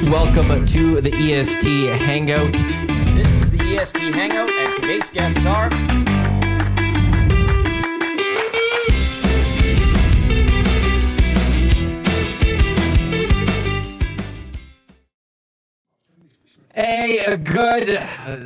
Welcome to the EST Hangout. This is the EST Hangout, and today's guests are... Hey, good.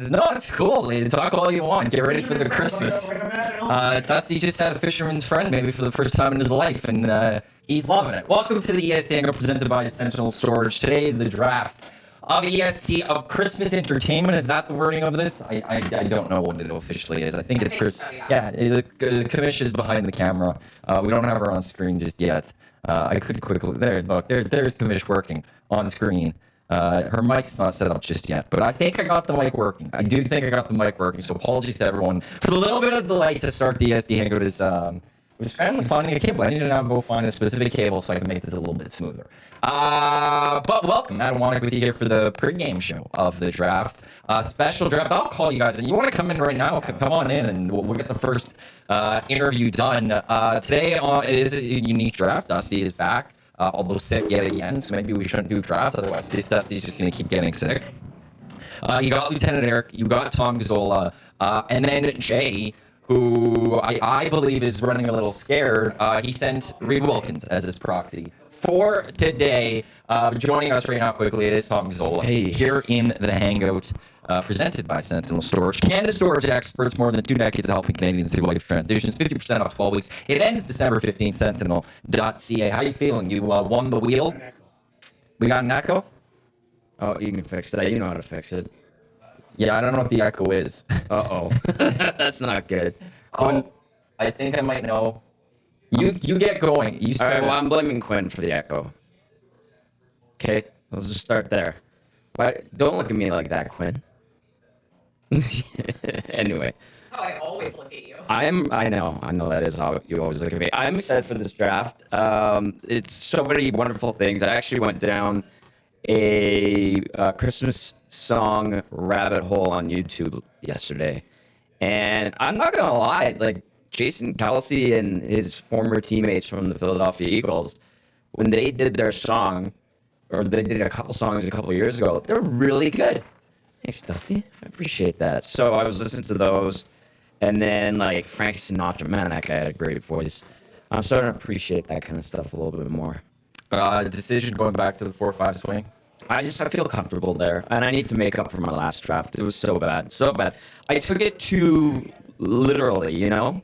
No, it's cool. Talk all you want. Get ready for the Christmas. Dusty just had a fisherman's friend maybe for the first time in his life, and he's loving it. Welcome to the EST Hangout presented by Sentinel Storage. Today is the draft of EST of Christmas Entertainment. Is that the wording of this? I don't know what it officially is. I think it's Chris. So, yeah, the Commish is behind the camera. We don't have her on screen just yet. I could quickly there's Commish working on screen. Her mic's not set up just yet, but I think I got the mic working. I do think I got the mic working, so apologies to everyone for the little bit of delay to start the EST Hangout. It was trying to finding a cable. I need to now go find a specific cable so I can make this a little bit smoother. But welcome, Adam Wannick with you here for the pregame show of the draft. Special draft. I'll call you guys, and you want to come in right now? Come on in, and we'll get the first interview done. Today it is a unique draft. Dusty is back. Although sick yet again, so maybe we shouldn't do drafts, otherwise Dusty's just going to keep getting sick. You got Lieutenant Eric, you got Tom Gazzola, and then Jay, who I believe is running a little scared. He sent Reid Wilkins as his proxy for today. Joining us right now quickly, it is Tom Gazzola here in the Hangout. Presented by Sentinel Storage. Canada Storage experts, more than 2 decades of helping Canadians through life transitions, 50% off 12 weeks. It ends December 15th, sentinel.ca. How you feeling? You won the wheel? We got an echo? Oh, you can fix that. You know how to fix it. Yeah, I don't know what the echo is. Uh-oh. That's not good. Quinn, I think I might know. You get going. You All right, well, I'm blaming Quinn for the echo. Okay, let's just start there. But don't look at me like that, Quinn. Anyway. That's how I always look at you. I know that is how you always look at me. I'm excited for this draft. It's so many wonderful things. I actually went down a Christmas song rabbit hole on YouTube yesterday. And I'm not going to lie, like Jason Kelce and his former teammates from the Philadelphia Eagles, when they did their song, or they did a couple songs a couple years ago, they're really good. Thanks, Dusty. I appreciate that. So I was listening to those, and then like Frank Sinatra, man, that guy had a great voice. I'm starting to appreciate that kind of stuff a little bit more. Decision going back to the 4-5 swing. I feel comfortable there, and I need to make up for my last draft. It was so bad. I took it too literally, you know?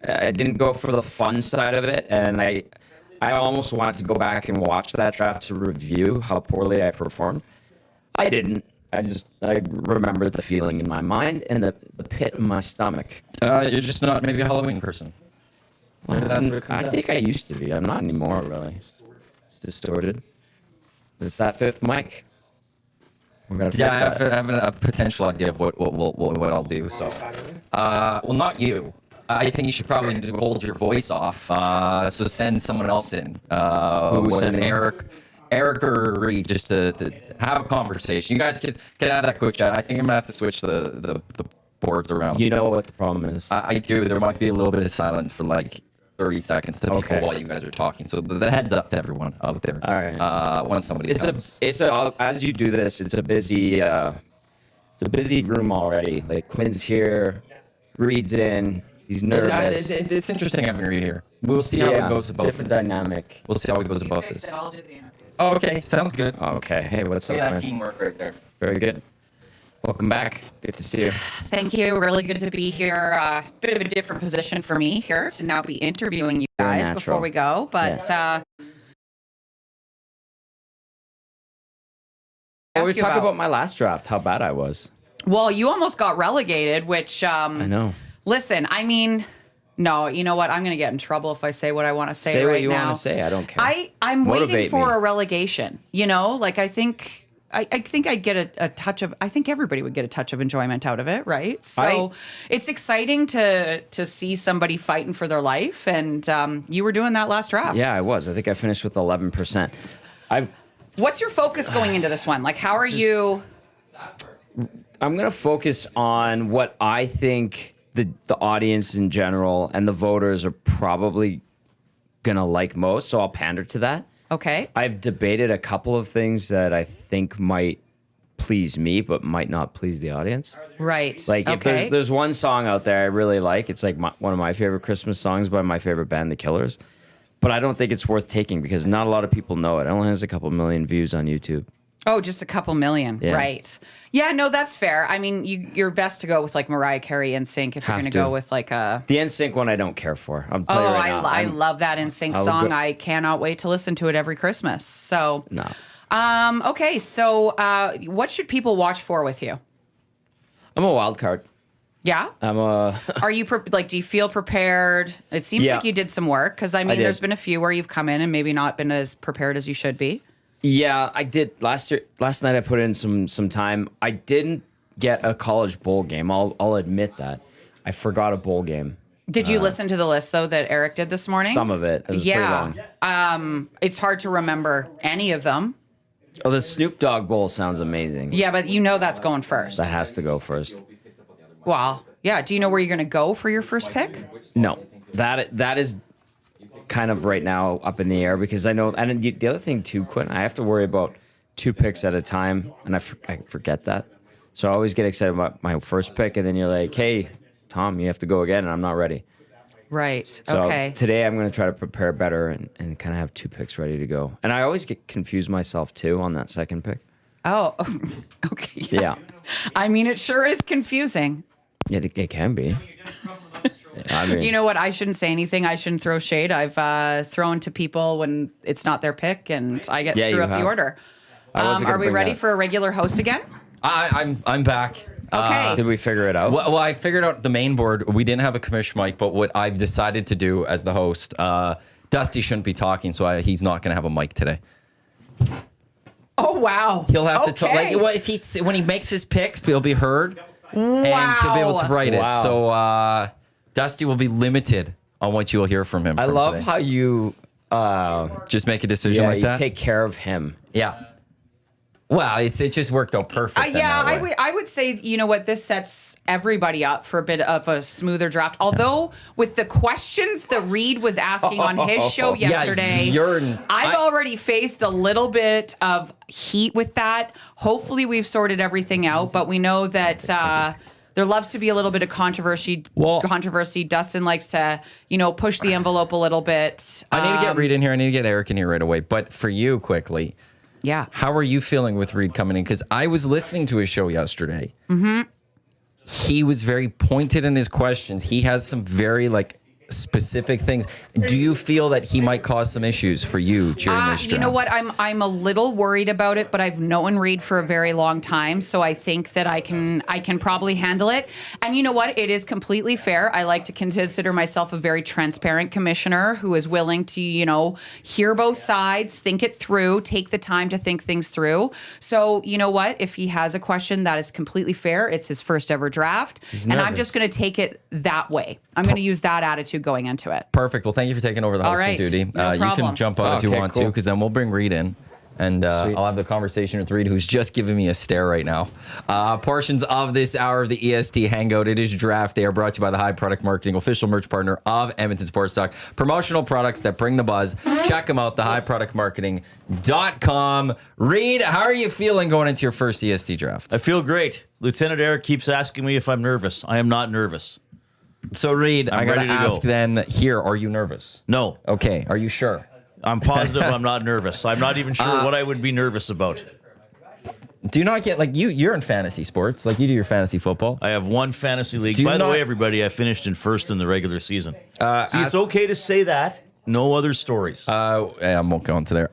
I didn't go for the fun side of it, and I almost wanted to go back and watch that draft to review how poorly I performed. I didn't. I remembered the feeling in my mind and the pit in my stomach. You're just not maybe a Halloween person. I think I used to be. I'm not anymore, really. It's distorted. Is that fifth mic? We're gonna fix that. I have a potential idea of what I'll do. So, well, not you. I think you should probably hold your voice off. So send someone else in. Who's sending? Eric or Reid, just to have a conversation. You guys can have that quick chat. I think I'm gonna have to switch the boards around. You know what the problem is. I do. There might be a little bit of silence for like 30 seconds to people while you guys are talking. So the heads up to everyone out there. All right. When somebody comes. As you do this, it's a busy room already. Like Quinn's here, Reid's in. He's nervous. It's interesting having Reid here. We'll see how it goes about different this. dynamic. We'll see how it goes about this. I'll do the interviews. Oh, okay. Sounds good. Okay. Hey, what's up, Yeah, man? teamwork right there. Very good. Welcome back. Good to see you. Thank you. Really good to be here. Bit of a different position for me here to now be interviewing you Very guys natural. before we go. But Well, we talk about my last draft, how bad I was. well, you almost got relegated, which I know. listen, I mean, no, you know what? I'm going to get in trouble if I say what I want to say, Say right what you now. want to say. I don't care. I'm waiting Motivate for me. a relegation. You know, like I think I'd get a touch of. I think everybody would get a touch of enjoyment out of it, right? So it's exciting to see somebody fighting for their life, and you were doing that last draft. Yeah, I was. I think I finished with 11%. What's your focus going into this one? Like, how are you? I'm going to focus on what I think the audience in general and the voters are probably going to like most, so I'll pander to that. Okay. I've debated a couple of things that I think might please me, but might not please the audience. Right. Like if there's one song out there I really like, it's like one of my favorite Christmas songs by my favorite band, The Killers. But I don't think it's worth taking because not a lot of people know it. It only has a couple million views on YouTube. Oh, just a couple million. Yeah. Right. Yeah, no, that's fair. I mean, you're best to go with like Mariah Carey NSYNC if you're going to go with like a... The NSYNC one I don't care for. I'm telling you right now. I love that NSYNC song. I cannot wait to listen to it every Christmas. So... No. Okay, so what should people watch for with you? I'm a wild card. Yeah? Are you, do you feel prepared? It seems like you did some work, because I mean, there's been a few where you've come in and maybe not been as prepared as you should be. Yeah, I did. Last night I put in some time. I didn't get a college bowl game. I'll admit that. I forgot a bowl game. Did you listen to the list, though, that Eric did this morning? Some of it. It was pretty long. It's hard to remember any of them. Oh, the Snoop Dogg Bowl sounds amazing. Yeah, but you know that's going first. That has to go first. Well, yeah. Do you know where you're going to go for your first pick? No. That is kind of right now up in the air because I know, and the other thing too, Quinn, I have to worry about 2 picks at a time, and I forget that. So I always get excited about my first pick, and then you're like, hey, Tom, you have to go again, and I'm not ready. Right. So okay. Today I'm going to try to prepare better and kind of have 2 picks ready to go. And I always get confused myself too on that second pick. Oh, okay. Yeah. I mean, it sure is confusing. Yeah, it can be. I mean, you know what? I shouldn't say anything. I shouldn't throw shade. I've thrown to people when it's not their pick, and I get screw up the order. Are we ready for a regular host again? I'm back. Okay. Did we figure it out? Well, I figured out the main board. We didn't have a commish mic, but what I've decided to do as the host, Dusty shouldn't be talking, so he's not going to have a mic today. Oh wow! He'll have to talk. Like, well, if when he makes his picks, he'll be heard, and he'll be able to write it. So Dusty will be limited on what you will hear from him. I love how you just make a decision like that. You take care of him. Yeah. Well, it just worked out perfect. Yeah, I would say, you know what, this sets everybody up for a bit of a smoother draft. Although with the questions that Reid was asking on his show yesterday, I've already faced a little bit of heat with that. Hopefully we've sorted everything out, but we know that there loves to be a little bit of controversy. Dustin likes to, push the envelope a little bit. I need to get Reid in here. I need to get Eric in here right away. But for you, quickly. Yeah. How are you feeling with Reid coming in? Because I was listening to his show yesterday. Mm-hmm. He was very pointed in his questions. He has some very specific things. Do you feel that he might cause some issues for you during this draft? You know what? I'm a little worried about it, but I've known Reid for a very long time, so I think that I can probably handle it. And you know what? It is completely fair. I like to consider myself a very transparent commissioner who is willing to, hear both sides, think it through, take the time to think things through. So you know what? If he has a question, that is completely fair. It's his first ever draft, and I'm just going to take it that way. I'm going to use that attitude going into it. Perfect. Well, thank you for taking over the hosting duty. No you can jump out if you want to, because then we'll bring Reid in. And I'll have the conversation with Reid, who's just giving me a stare right now. Portions of this hour of the EST Hangout, it is Draft. They are brought to you by the High Product Marketing, official merch partner of Edmonton Sports Talk. Promotional products that bring the buzz. Check them out, thehighproductmarketing.com. Reid, how are you feeling going into your first EST Draft? I feel great. Lieutenant Eric keeps asking me if I'm nervous. I am not nervous. So, Reid, I got to ask then here, are you nervous? No. Okay, are you sure? I'm positive I'm not nervous. I'm not even sure what I would be nervous about. Do you not get, you're in fantasy sports, you do your fantasy football? I have one fantasy league. By the way, everybody, I finished in first in the regular season. See, it's okay to say that. No other stories. I won't go into there.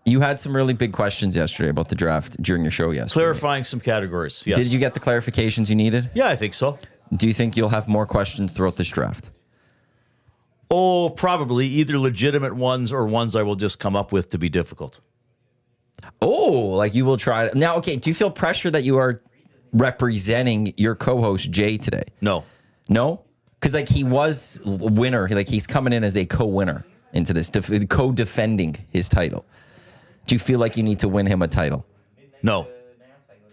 You had some really big questions yesterday about the draft during your show yesterday. Clarifying some categories, yes. Did you get the clarifications you needed? Yeah, I think so. Do you think you'll have more questions throughout this draft? Oh, probably. Either legitimate ones or ones I will just come up with to be difficult. Oh, you will try. Now, okay, do you feel pressure that you are representing your co-host, Jay, today? No. No? Because, he was a winner. He's coming in as a co-winner into this, co-defending his title. Do you feel like you need to win him a title? No.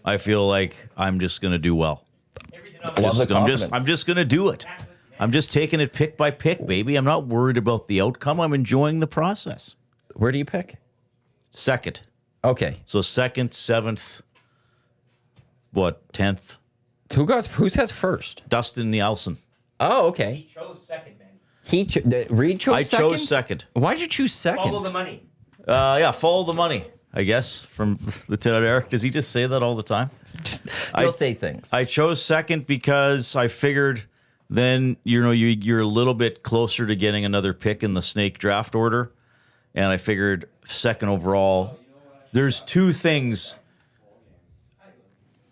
I feel like I'm just going to do well. I'm just going to do it. I'm just taking it pick by pick, baby. I'm not worried about the outcome. I'm enjoying the process. Where do you pick? Second. Okay. So second, 7th, 10th? Who has first? Dustin Nielson. Oh, okay. He chose second, man. Reid chose second? I chose second. Why did you choose second? Follow the money. Follow the money, I guess, from Lieutenant Eric. Does he just say that all the time? He'll say things. I chose second because I figured then, you're a little bit closer to getting another pick in the snake draft order. And I figured second overall. There's two things.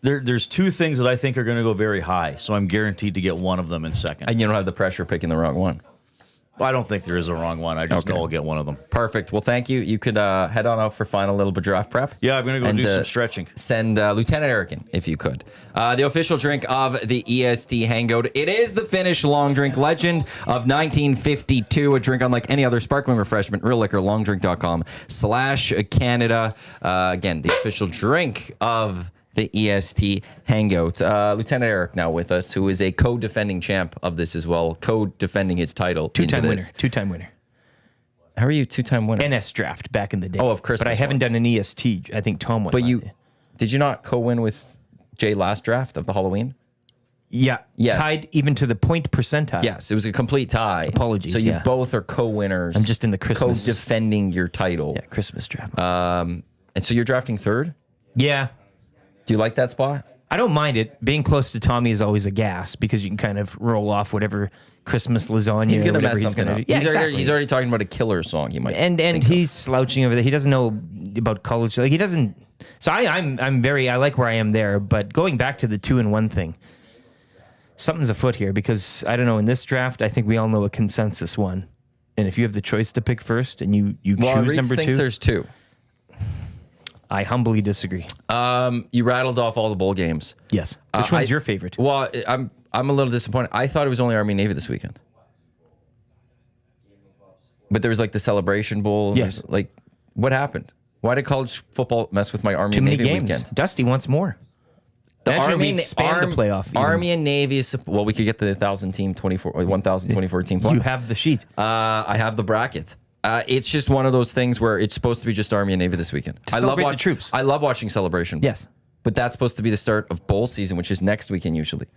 There's two things that I think are going to go very high. So I'm guaranteed to get one of them in second. And you don't have the pressure of picking the wrong one. I don't think there is a wrong one. I just know I'll get one of them. Perfect. Well, thank you. You could head on out for final little bit draft prep. Yeah, I'm going to go do some stretching. Send Lieutenant Eric in, if you could. The official drink of the EST Hangout. It is the Finnish long drink legend of 1952. A drink unlike any other sparkling refreshment. Real liquor, longdrink.com/Canada. Again, the official drink of the EST Hangout. Lieutenant Eric now with us, who is a co-defending champ of this as well, co-defending his title. Two-time winner. How are you two-time winner? NS draft back in the day. Oh, of Christmas But I haven't ones. done an EST. I think Tom won. But did you not co-win with Jay last draft of the Halloween? Yeah. Yes. Tied even to the point percentile. Yes, it was a complete tie. Apologies, So you yeah. both are co-winners. I'm just in the Christmas- co-defending your title. Yeah, Christmas draft. And so you're drafting third? yeah. Do you like that spot? I don't mind it. Being close to Tommy is always a gas because you can kind of roll off whatever Christmas lasagna. He's going to or whatever mess something gonna up. do. Yeah, He's already talking about a killer song. You might and he's slouching over there. He doesn't know about college. Like he doesn't. So I like where I am there. But going back to the 2-1 thing, something's afoot here because I don't know. In this draft, I think we all know a consensus one. And if you have the choice to pick first and you choose Reid number thinks 2, there's 2. I humbly disagree. You rattled off all the bowl games. Yes. Which one's your favorite? Well, I'm a little disappointed. I thought it was only Army Navy this weekend. But there was like the Celebration Bowl. Yes. Like, what happened? Why did college football mess with my Army Too and many Navy games. weekend? Dusty wants more. The Imagine Army we expand the playoff. even. Army and Navy is well. We could get the 1,000 team 1,024 team playoff. You have the sheet. I have the bracket. It's just one of those things where it's supposed to be just Army and Navy this weekend. Celebrate the troops. I love watching Celebration. Yes. But that's supposed to be the start of bowl season, which is next weekend usually.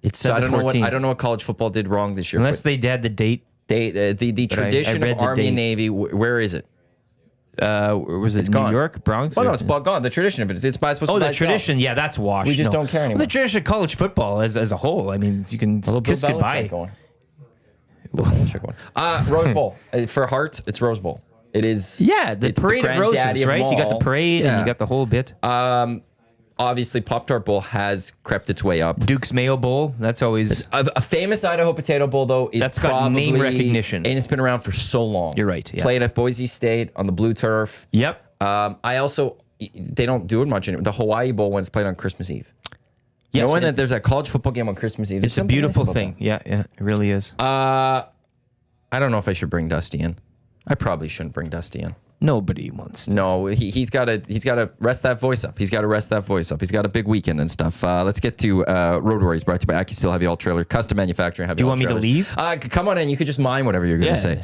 It's So I don't know 7/14. I don't know what college football did wrong this year. Unless they had the date. the tradition read of the Army and date. Navy. Where is it? Was it New gone. York, Bronx? Well, or- no, it's gone. The tradition of it. It's supposed to Oh, be by the itself. tradition. Yeah, that's washed. We just No. don't care anymore. The tradition of college football as a whole. I mean, you can Bill kiss Belichick goodbye. going. Bill Belichick going. Rose Bowl. For Hearts, it's Rose Bowl. It is. Yeah, the it's parade of roses, granddaddy right? them You got the all. parade and Yeah. you got the whole bit. Obviously, Pop-Tart Bowl has crept its way up. Duke's Mayo Bowl. That's always. A famous Idaho Potato Bowl, though, is That's got probably name recognition. and it's been around for so long. You're right, yeah. Played at Boise State on the blue turf. Yep. I also they don't do it much anymore. The Hawaii Bowl when it's played on Christmas Eve. Yes, Knowing and that there's a college football game on Christmas Eve, it's a beautiful thing. Yeah, it really is. I don't know if I should bring Dusty in. I probably shouldn't bring Dusty in. Nobody wants to. No, he's got to rest that voice up. He's got a big weekend and stuff. Let's get to Road Warriors, brought to you by AccuSteel Heavy Haul Trailer, custom manufacturing heavy. Do you haul want me to trailers. leave? Come on in. You could just mine whatever you're going to say.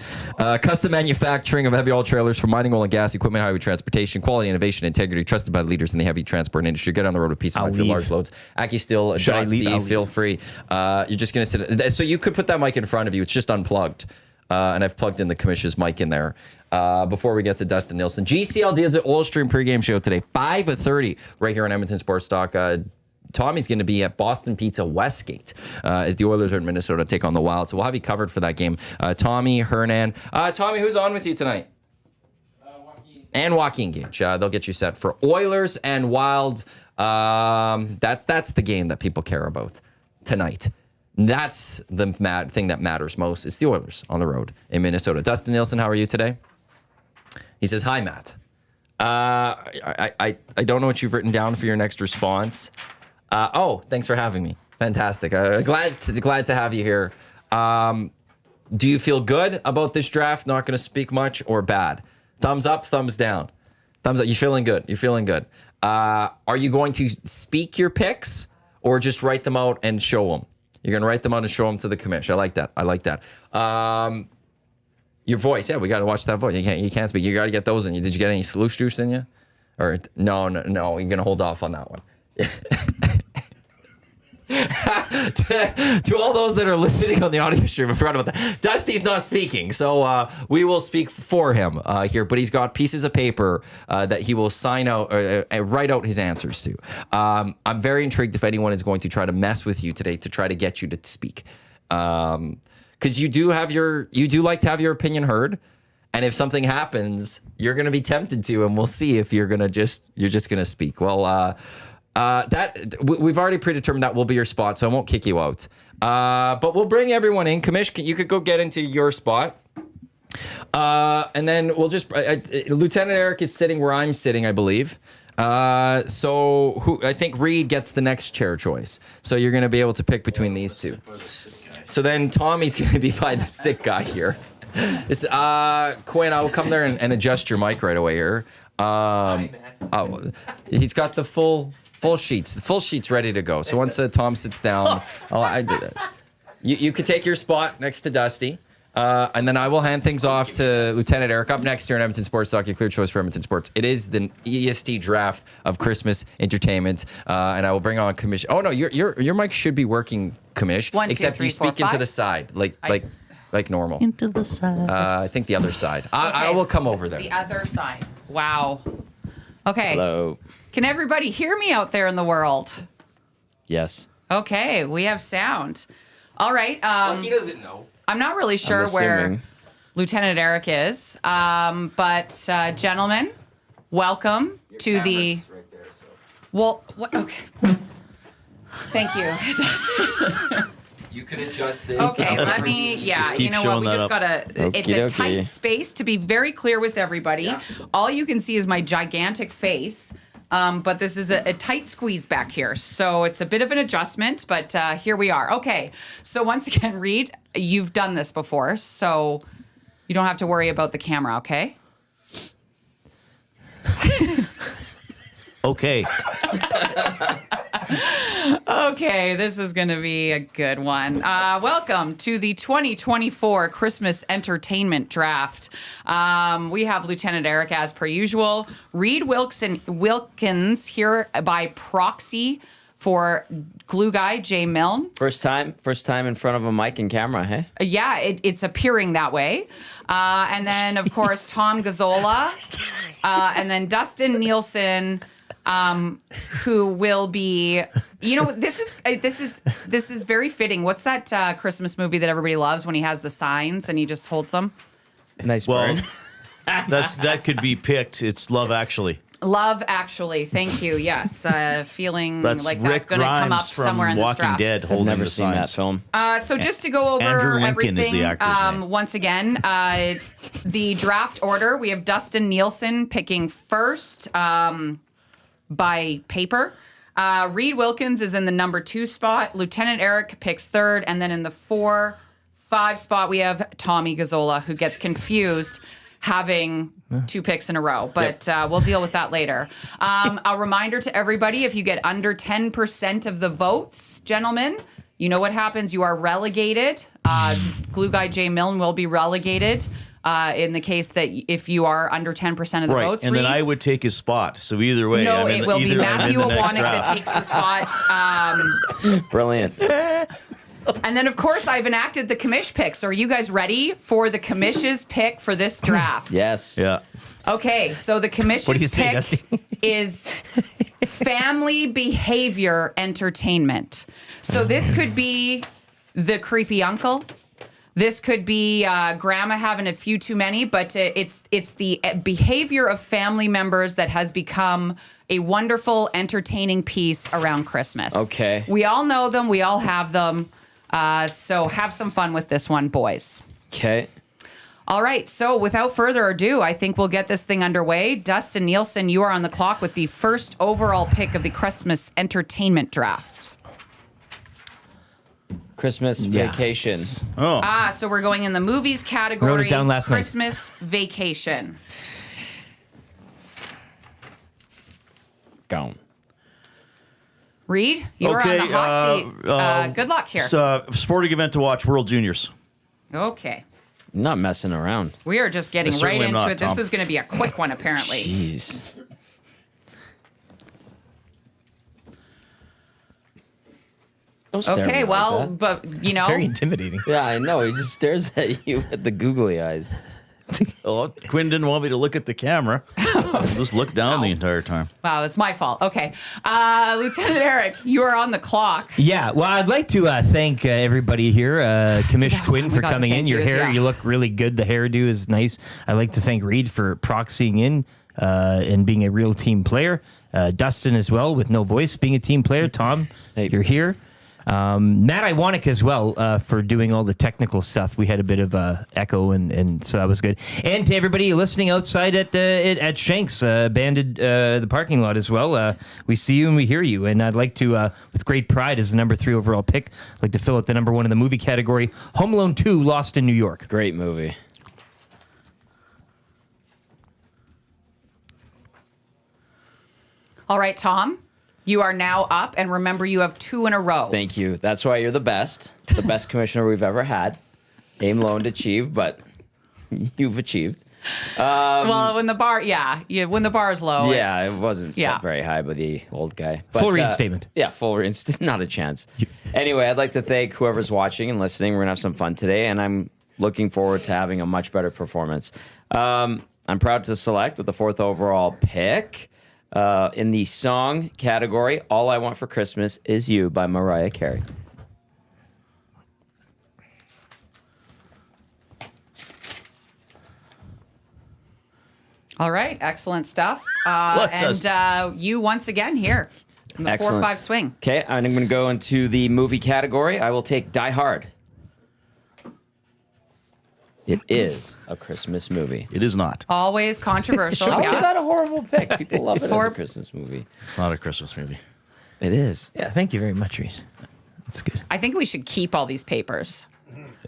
Custom manufacturing of heavy haul trailers for mining, oil and gas, equipment, highway transportation, quality, innovation, integrity, trusted by leaders in the heavy transport industry. Get on the road with peace of mind for leave. large loads. AccuSteel, Should I leave? I'll feel free. You're just going to sit. So you could put that mic in front of you. It's just unplugged. And I've plugged in the Commish's mic in there. Before we get to Dustin Nielson, GCL deals at Oil Stream pregame show today, 5:30, right here on Edmonton Sports Talk. Tommy's going to be at Boston Pizza Westgate as the Oilers are in Minnesota take on the Wild. So we'll have you covered for that game. Tommy, Hernan. Tommy, who's on with you tonight? And Joaquin Gage. They'll get you set for Oilers and Wild. That's the game that people care about tonight. That's the thing that matters most. It's the Oilers on the road in Minnesota. Dustin Nielson, how are you today? He says, hi, Matt. I don't know what you've written down for your next response. Thanks for having me. Fantastic. Glad to have you here. Do you feel good about this draft? Not going to speak much, or bad? Thumbs up, thumbs down. Thumbs up. You're feeling good. You're feeling good. Are you going to speak your picks or just write them out and show them? You're going to write them out and show them to the commish. I like that. Your voice, yeah, we got to watch that voice. You can't speak. You got to get those in you. Did you get any sluice juice in you? Or no, you're gonna hold off on that one. to all those that are listening on the audio stream, I forgot about that. Dusty's not speaking, so we will speak for him here. But he's got pieces of paper that he will sign out, write out his answers to. I'm very intrigued if anyone is going to try to mess with you today to try to get you to speak, because you do like to have your opinion heard. And if something happens, you're going to be tempted to, and we'll see if you're just going to speak. Well, we've already predetermined that will be your spot, so I won't kick you out. But we'll bring everyone in. Commish, you could go get into your spot. And then we'll just Lieutenant Eric is sitting where I'm sitting, I believe. So I think Reid gets the next chair choice. So you're going to be able to pick between these two. So then Tommy's going to be by the sick guy here. This, Quinn, I will come there and adjust your mic right away here. He's got the full sheets. The full sheet's ready to go. So once Tom sits down, you could take your spot next to Dusty. And then I will hand things off to Lieutenant Eric. Up next here in Edmonton Sports Talk, your clear choice for Edmonton Sports. It is the EST Draft of Christmas Entertainment, and I will bring on Commish. Oh no, your mic should be working, Commish. 1, 2, except 3, you 4, speak into the side, like normal. Into the side. I think the other side. I will come over there. The other side. Wow. Okay. Hello. Can everybody hear me out there in the world? Yes. Okay, we have sound. All right. He doesn't know. I'm not really sure where Lieutenant Eric is, but gentlemen, welcome to the. Right there, so. Well, what? Okay. Thank you. You could adjust this. Okay, let me. Yeah, keep you know what? showing We that just up. gotta. It's a Okey-dokey. tight space to be very clear with everybody. Yeah. All you can see is my gigantic face. But this is a tight squeeze back here. So it's a bit of an adjustment, but here we are. Okay. So once again, Reid, you've done this before, so you don't have to worry about the camera, okay? Okay. Okay, this is going to be a good one. Welcome to the 2024 Christmas Entertainment Draft. We have Lieutenant Eric as per usual. Reid Wilkins here by proxy for glue guy Jay Milne. First time in front of a mic and camera, hey? Yeah, it's appearing that way. And then, of course, Tom Gazzola, and then Dustin Nielson, who will be, this is very fitting. What's that Christmas movie that everybody loves when he has the signs and he just holds them? Nice Well, burn. that could be picked. It's Love Actually. Love Actually. Thank you. Yes, feeling That's like Rick that's going to come up Grimes from somewhere in this Walking draft. Dead I've holding never the seen that signs. film. So just to go over Andrew Lincoln is everything, the actor's name. once again, the draft order, we have Dustin Nielson picking first by paper. Reid Wilkins is in the number 2 spot. Lieutenant Eric picks third. And then in the 4-5 spot, we have Tommy Gazzola, who gets confused having 2 picks in a row. But we'll deal with that later. A reminder to everybody, if you get under 10% of the votes, gentlemen, you know what happens. You are relegated. Glue guy Jay Milne will be relegated. In the case that if you are under 10% of the votes, and Reid. then I would take his spot. So either way, No, it will be Matthew I'm in the next Awanek that draft. takes the spot. Brilliant. And then, of course, I've enacted the commish pick. So are you guys ready for the commish's pick for this draft? Yes. Yeah. Okay, so the What do you commish's say, pick Dusty? is family behavior entertainment. So this could be the creepy uncle. This could be grandma having a few too many, but it's the behavior of family members that has become a wonderful, entertaining piece around Christmas. Okay. We all know them. We all have them. So have some fun with this one, boys. Okay. All right. So without further ado, I think we'll get this thing underway. Dustin Nielson, you are on the clock with the first overall pick of the Christmas Entertainment Draft. Christmas vacation. Oh. So we're going in the movies category. Wrote it down last night. Christmas Vacation. Gone. Reid, you're on the hot seat. Good luck here. It's a sporting event to watch, World Juniors. Okay. I'm not messing around. We are just getting right certainly into not, it. This Tom. is going to be a quick one, apparently. Jeez. Don't stare at Okay, me like well, that. but Very intimidating. Yeah, I know. He just stares at you with the googly eyes. Oh, Quinn didn't want me to look at the camera. Just look down the entire time. wow, it's my fault. Okay, Lieutenant Eric, you are on the clock. Yeah, well, I'd like to thank everybody here, Commish about Quinn, time for we got coming the in. thank Your yous, hair, yeah. you look really good. The hairdo is nice. I'd like to thank Reid for proxying in and being a real team player. Dustin as well, with no voice, being a team player. Tom, Hey. you're here. Matt Iwanek as well for doing all the technical stuff. We had a bit of echo, and so that was good. And to everybody listening outside at Shanks, banded the parking lot as well. We see you and we hear you. And I'd like to, with great pride, as the number 3 overall pick, I'd like to fill out the number 1 in the movie category, Home Alone 2, Lost in New York. Great movie. All right, Tom, you are now up, and remember, you have 2 in a row. Thank you. That's why you're the best commissioner we've ever had. Aim low and achieve, but you've achieved. Well, when the bar, when the bar is low, Yeah, it's- it wasn't yeah. set very high by the old guy. But, Full reinstatement. Yeah, full reinstatement. Not a chance. Anyway, I'd like to thank whoever's watching and listening. We're going to have some fun today, and I'm looking forward to having a much better performance. I'm proud to select with the 4th overall pick in the song category, All I Want for Christmas Is You by Mariah Carey. All right, excellent stuff. You once again here in the Excellent. 4-5 swing. Okay, I'm going to go into the movie category. I will take Die Hard. It is a Christmas movie. It is not. Always controversial. How is yeah. that a horrible pick? People love it as a Christmas movie. It's not a Christmas movie. It is. Yeah, thank you very much, Reid. That's good. I think we should keep all these papers.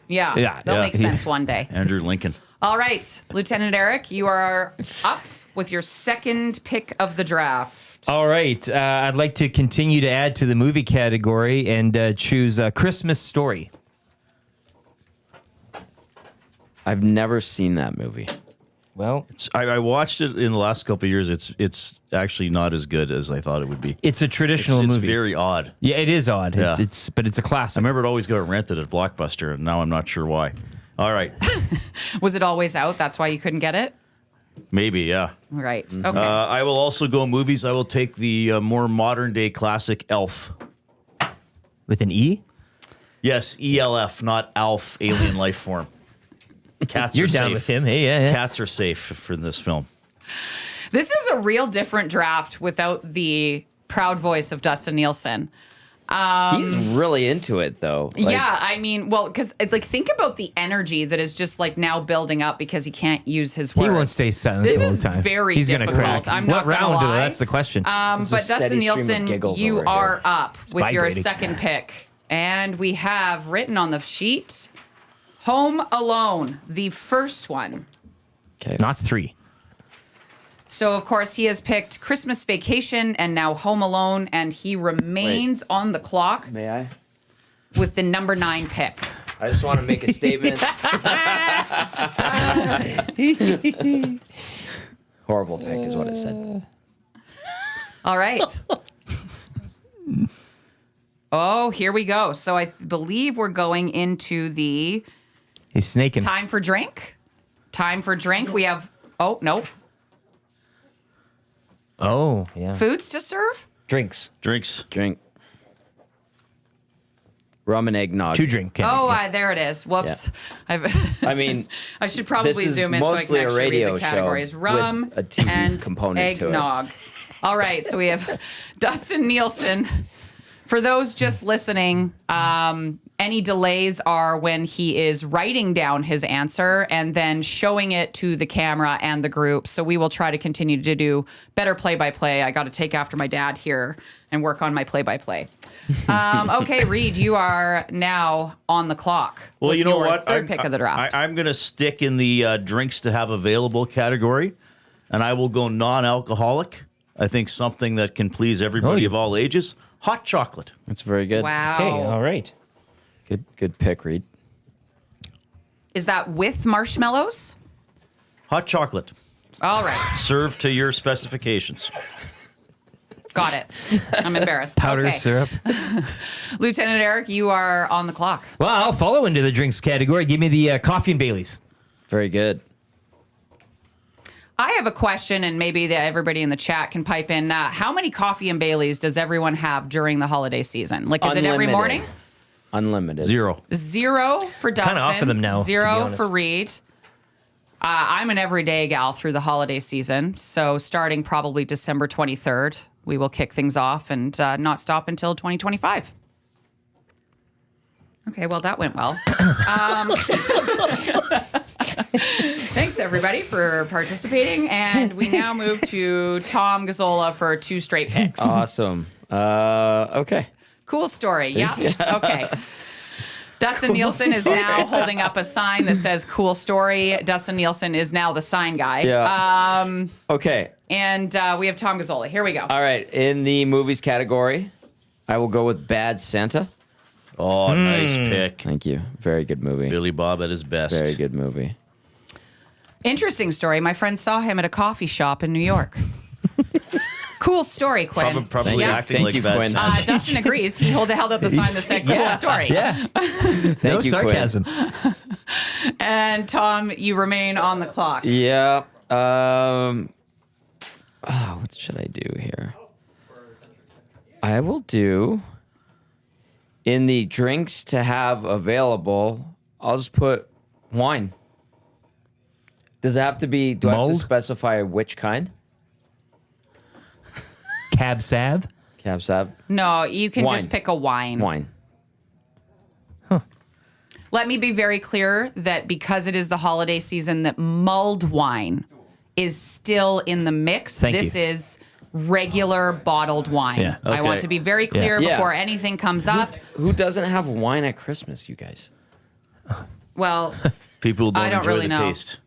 Yeah, Yeah, they'll yeah. make sense one day. Andrew Lincoln. All right, Lieutenant Eric, you are up with your 2nd pick of the draft. All right. I'd like to continue to add to the movie category and choose Christmas Story. I've never seen that movie. Well, I watched it in the last couple of years. It's actually not as good as I thought it would be. it's a traditional It's movie. very odd. Yeah, it is odd. Yeah. But it's a I classic. remember it always got rented at Blockbuster, and now I'm not sure why. All right. Was it always out? That's why you couldn't get it? Maybe, yeah. Right. Okay. I will also go movies. I will take the more modern day classic Elf. With an E? Yes, ELF, not Alf, alien life form. Cats You're are down safe. with him. Hey, yeah. Cats are safe for this film. This is a real different draft without the proud voice of Dustin Nielson. He's really into it, though. Like, Yeah, I mean, well, because think about the energy that is just like now building up because he can't use his words. He won't stay silent This the whole is time. very He's difficult. gonna crack. I'm what not gonna round? lie. That's the question. But a Dustin steady stream of Nielson, giggles you over are here. up with your vibrating. 2nd pick, and we have written on the sheet, Home Alone, the first one. Okay. Not 3. So, of course, he has picked Christmas Vacation and now Home Alone, and he remains on the clock May I? with the number 9 pick. I just want to make a statement. Horrible pick is what it said. All right. Oh, here we go. So I believe we're going into the He's snaking. time for drink. Time for drink. We have, oh, no, Oh, yeah. foods to serve. Drinks. Drinks. Drink. Rum and eggnog. 2 drink. Oh, there it is. Whoops. I mean, I should probably this is zoom in so I can mostly a actually read radio the show categories. Rum with a TV and component to it. eggnog. All right, so we have Dustin Nielson. For those just listening, any delays are when he is writing down his answer and then showing it to the camera and the group. So we will try to continue to do better play-by-play. I got to take after my dad here and work on my play-by-play. Okay, Reid, you are now on the clock. Well, with you know your what? 3rd pick of the draft. I'm going to stick in the drinks to have available category, and I will go non-alcoholic. I think something that can please everybody of all ages. Hot chocolate. That's very good. Wow. Okay, all right. Good pick, Reid. Is that with marshmallows? Hot chocolate. All right. Served to your specifications. Got it. I'm embarrassed. Powder Okay. syrup. Lieutenant Eric, you are on the clock. Well, I'll follow into the drinks category. Give me the coffee and Baileys. Very good. I have a question, and maybe everybody in the chat can pipe in. How many coffee and Baileys does everyone have during the holiday season? Like, is it every Unlimited. morning? Unlimited. 0. 0 for Dustin. off of them now, to be 0 honest. for Reid. I'm an everyday gal through the holiday season. So starting probably December 23rd, we will kick things off and not stop until 2025. Okay, well, that went well. Thanks, everybody, for participating. And we now move to Tom Gazzola for 2 straight picks. Awesome. Okay. Cool story. Yeah. Okay. Dustin Nielson is now holding up a sign that says "Cool story." Dustin Nielson is now the sign guy. Yeah. Okay. And we have Tom Gazzola. Here we go. All right. In the movies category, I will go with Bad Santa. Oh, nice pick. Thank you. Very good movie. Billy Bob at his best. Very good movie. Interesting story. My friend saw him at a coffee shop in New York. Cool story, Quinn. Probably Yeah. acting Thank like you, Bad Quinn. Santa. Dustin agrees. He held up the sign that said "Cool story." Yeah. Thank No you, sarcasm. And Tom, you remain on the clock. Yeah. What should I do here? I will do in the drinks to have available. I'll just put wine. Does it have to be? Do I have Mulled? to specify which kind? Cab Sav. Cab Sav. No, you can Wine. just pick a wine. Wine. Let me be very clear that because it is the holiday season, that mulled wine is still in the mix. Thank This you. is regular bottled wine. Yeah, I want okay. to be very clear Yeah. before anything comes up. Who doesn't have wine at Christmas? You guys. Well, People don't, I don't enjoy really the know. taste.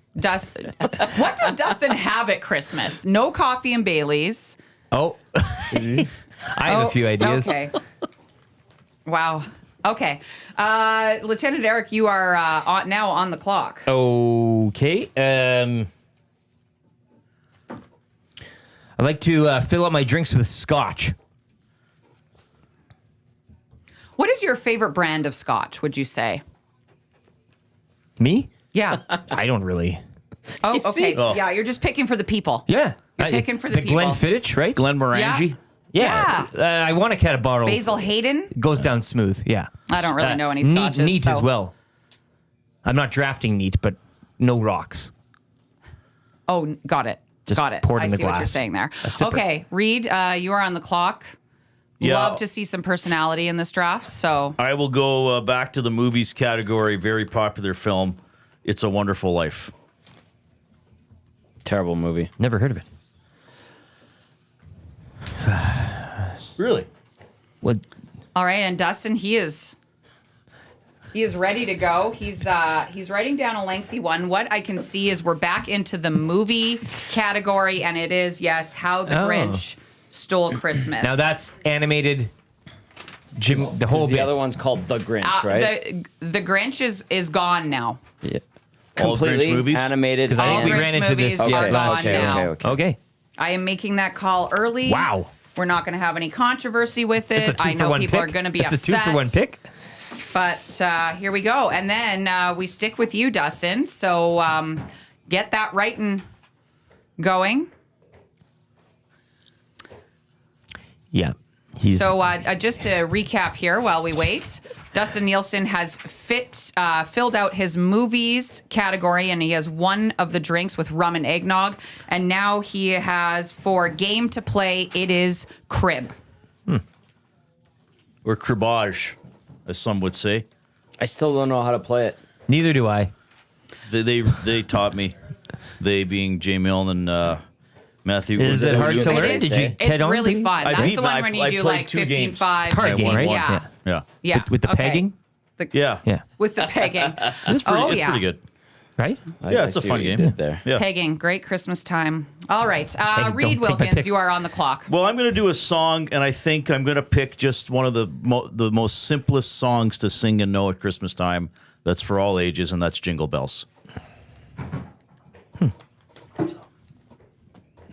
What does Dustin have at Christmas? No coffee and Baileys. Oh. I have a few ideas. Okay. Wow. Okay. Lieutenant Eric, you are now on the clock. Okay. I like to fill up my drinks with scotch. What is your favorite brand of scotch, would you say? Me? Yeah. I don't really. Oh, okay. Oh. Yeah, you're just picking for the people. Yeah. You're picking for the people. Glenfiddich, right? Glenmorangie. Yeah. I want to cat a bottle. Basil Hayden? Goes down smooth. Yeah. I don't really know any scotches. Neat as so- well. I'm not drafting neat, but no rocks. Oh, got it. Just got it. pour it I in the see what you're glass. saying there. A sipper. Okay, Reid, you are on the clock. Yeah. Love to see some personality in this draft. So, I will go back to the movies category. Very popular film. It's a Wonderful Life. Terrible movie. Never heard of it. Really? What? all right, and Dustin, he is ready to go. He's writing down a lengthy one. What I can see is we're back into the movie category, and it is yes, How the Oh. Grinch Stole Christmas. Now that's animated. Jim, the whole The bit. other one's called The Grinch, right? the Grinch is gone now. Yeah. All Completely Grinch movies? animated. Because I All think we Grinch ran into movies this are last gone year. now. Okay. I am making that call early. Wow. We're not going to have any controversy with it. It's a two I for know one people pick. are going to be It's upset. a 2 for 1 pick. But here we go. And then we stick with you, Dustin. So get that writing going. Yeah. He's So just to recap here while we wait, Dustin Nielson has filled out his movies category, and he has one of the drinks with rum and eggnog. And now he has for game to play, it is crib. Or cribbage, as some would say. I still don't know how to play it. neither do I. They taught me. They being Jay Milne and Matthew. Is it hard to It learn? is. Did you It's head on really to me? fun. I That's beat the my- one when you I do played like 2 games. 15-5. It's card game, 15, right? Yeah. Yeah. Yeah. With the Okay. pegging? Yeah. Yeah. With the pegging. It's pretty, Oh, it's yeah. pretty good. Right? Yeah, it's a see fun what you game. did there. Yeah. Pegging. Great Christmas time. All right. don't Reid take my Wilkins, picks. you are on the clock. Well, I'm going to do a song, and I think I'm going to pick just one of the most simplest songs to sing and know at Christmas time. that's for all ages, and that's Jingle Bells.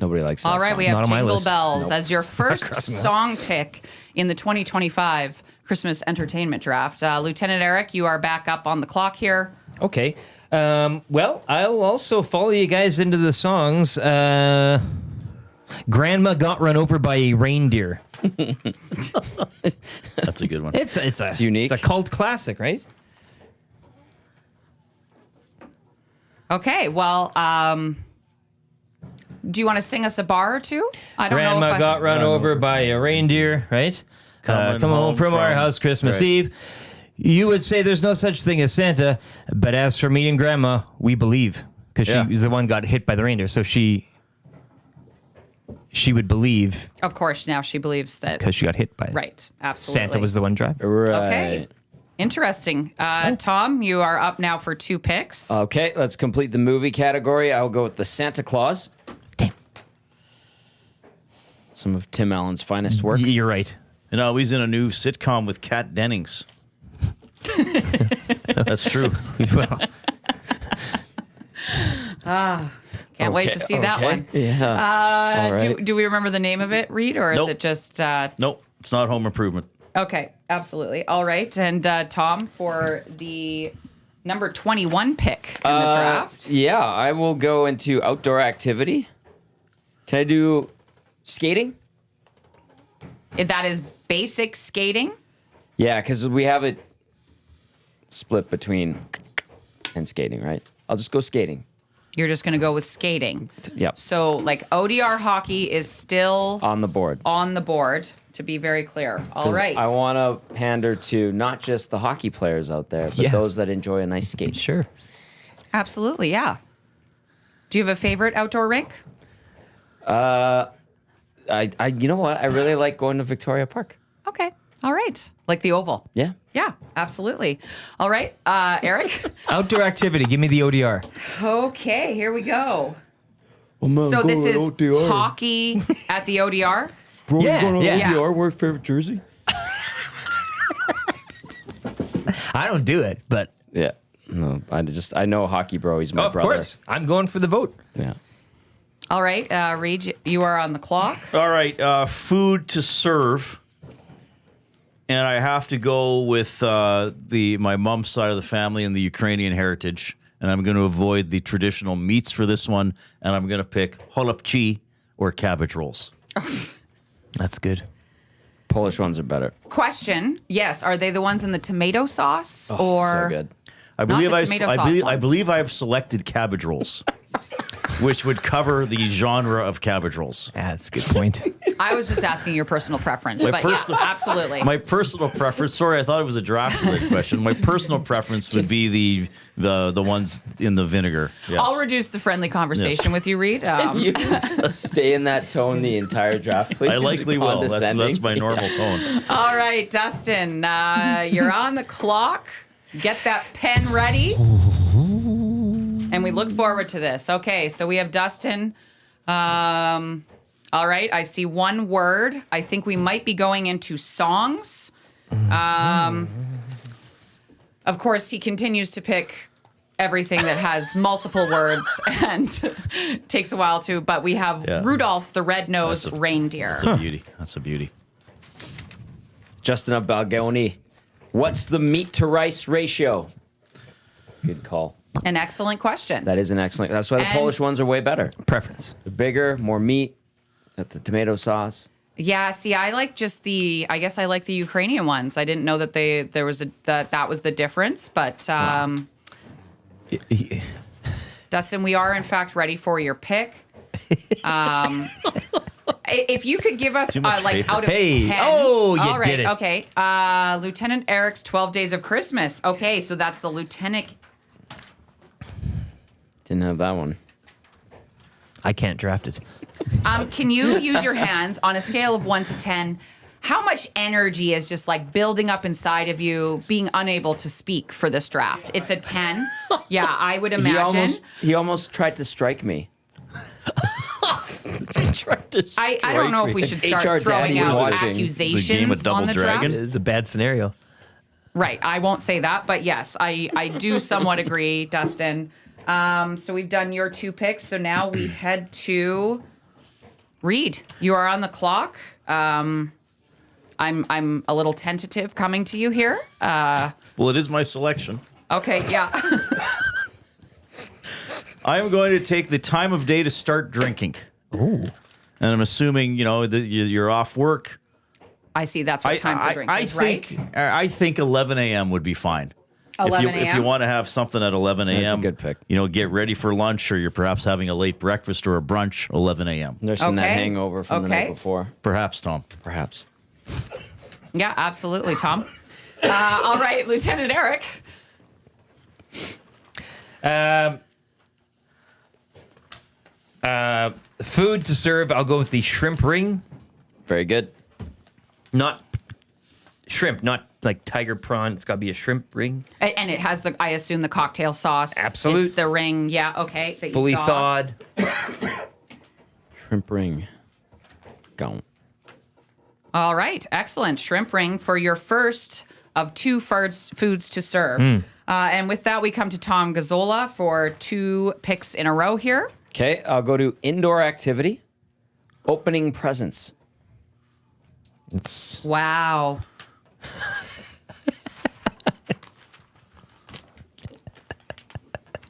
Nobody likes that All right, song. we have Not on my Jingle list. Bells as your first song pick in the 2025 Christmas Entertainment Draft. Lieutenant Eric, you are back up on the clock here. Okay. Well, I'll also follow you guys into the songs. Grandma Got Run Over by a Reindeer. That's a good one. It's unique. It's a cult classic, right? Okay, well, do you want to sing us a bar or two? I don't know Grandma if got run over by a reindeer, right? Coming Come home from our house Christmas Right. Eve. You would say there's no such thing as Santa, but as for me and Grandma, we believe. Because Yeah. she was the one got hit by the reindeer, so she would believe Of course, now she believes that. because she got hit by it. Right, absolutely. Santa was the one driving. Right. Okay, interesting. Tom, you are up now for 2 picks. Okay, let's complete the movie category. I'll go with the Santa Claus. Damn. Some of Tim Allen's finest work. You're right. And he's in a new sitcom with Kat Dennings. That's true. Well, Can't wait to see that one. Yeah. All right. Do we remember the name of it, Reid, or is Nope. it just... Nope, it's not Home Improvement. Okay, absolutely. All right, and Tom, for the number 21 pick in the draft. Yeah, I will go into outdoor activity. Can I do skating? That is basic skating. Yeah, because we have it split between and skating, right? I'll just go skating. You're just going to go with skating. Yep. So, like, ODR hockey is still On the board. on the board, to be very clear. All 'Cause right. I want to pander to not just the hockey players out there, but Yeah. those that enjoy a nice skate. sure. Absolutely, yeah. Do you have a favorite outdoor rink? You know what? I really like going to Victoria Park. Okay. All right. Like the Oval. Yeah. Yeah, absolutely. All right, Eric. Outdoor activity. Give me the ODR. Okay, here we go. So this is hockey at the ODR. Bro, Yeah, you going to yeah. ODR? Wear favorite jersey? I don't do it, but Yeah. No, I know Hockey Bro. He's my of brother. course, I'm going for the vote. Yeah. All right, Reid, you are on the clock. All right, food to serve. And I have to go with my mom's side of the family and the Ukrainian heritage. And I'm going to avoid the traditional meats for this one. And I'm going to pick holopchi or cabbage rolls. That's good. Polish ones are better. Question: yes, are they the ones in the tomato sauce Oh, or? so good. I believe the I, tomato I, sauce believe, I ones. believe I've selected cabbage rolls, which would cover the genre of cabbage rolls. That's a good point. I was just asking your personal preference, but personal- yeah, absolutely. My personal preference. Sorry, I thought it was a draft-related question. My personal preference would be the ones in the vinegar. Yes. I'll reduce the friendly conversation with you, Reid. You stay in that tone the entire draft, please. I likely will. That's Condescending. my normal tone. All right, Dustin, you're on the clock. Get that pen ready. And we look forward to this. Okay, so we have Dustin. All right, I see one word. I think we might be going into songs. Of course, he continues to pick everything that has multiple words and takes a while to, but we have Yeah. Rudolph the Red-Nosed That's a- Reindeer. That's a beauty. That's a beauty. Justin of Balgoni. What's the meat to rice ratio? Good call. An excellent question. That is an excellent. That's why the And- Polish ones are way better. Preference. They're bigger, more meat. Got the tomato sauce. Yeah, see, I like just I guess I like the Ukrainian ones. I didn't know that that was the difference, but Dustin, we are in fact ready for your pick. If you could give us much like paper. out of Hey, 10. oh, you all right, did it. Okay. Lieutenant Eric's 12 Days of Christmas. Okay, so that's the lieutenant. Didn't have that one. I can't draft it. Can you use your hands on a scale of 1 to 10? How much energy is just like building up inside of you, being unable to speak for this draft? It's a 10. Yeah, I would imagine. He almost tried to strike me. I don't know if we should start HR throwing Daddy was out watching. accusations The game of Double on the Dragon. draft. It's a bad scenario. Right. I won't say that, but yes, I do somewhat agree, Dustin. So we've done your 2 picks. So now we head to Reid. You are on the clock. I'm a little tentative coming to you here. Well, it is my selection. Okay. Yeah. I am going to take the time of day to start drinking. Ooh. And I'm assuming, that you're off work. I see. That's what time for drinking is, right? I think 11 a.m. would be fine. 11 If you a.m.? want to have something at 11 a.m., That's a good pick. Get ready for lunch, or you're perhaps having a late breakfast or a brunch, 11 a.m. Nursing that Okay. hangover from the night Okay. before. Perhaps, Tom. Perhaps. Yeah, absolutely, Tom. All right, Lieutenant Eric. Food to serve, I'll go with the shrimp ring. Very good. Not shrimp, not like tiger prawn. It's got to be a shrimp ring. And it has I assume, the cocktail sauce. Absolute. It's the ring. Yeah, okay. That you Fully saw. thawed. Shrimp ring. Gone. All right, excellent. Shrimp ring for your first of 2 foods to serve. And with that, we come to Tom Gazzola for 2 picks in a row here. Okay, I'll go to indoor activity. Opening presents. It's Wow.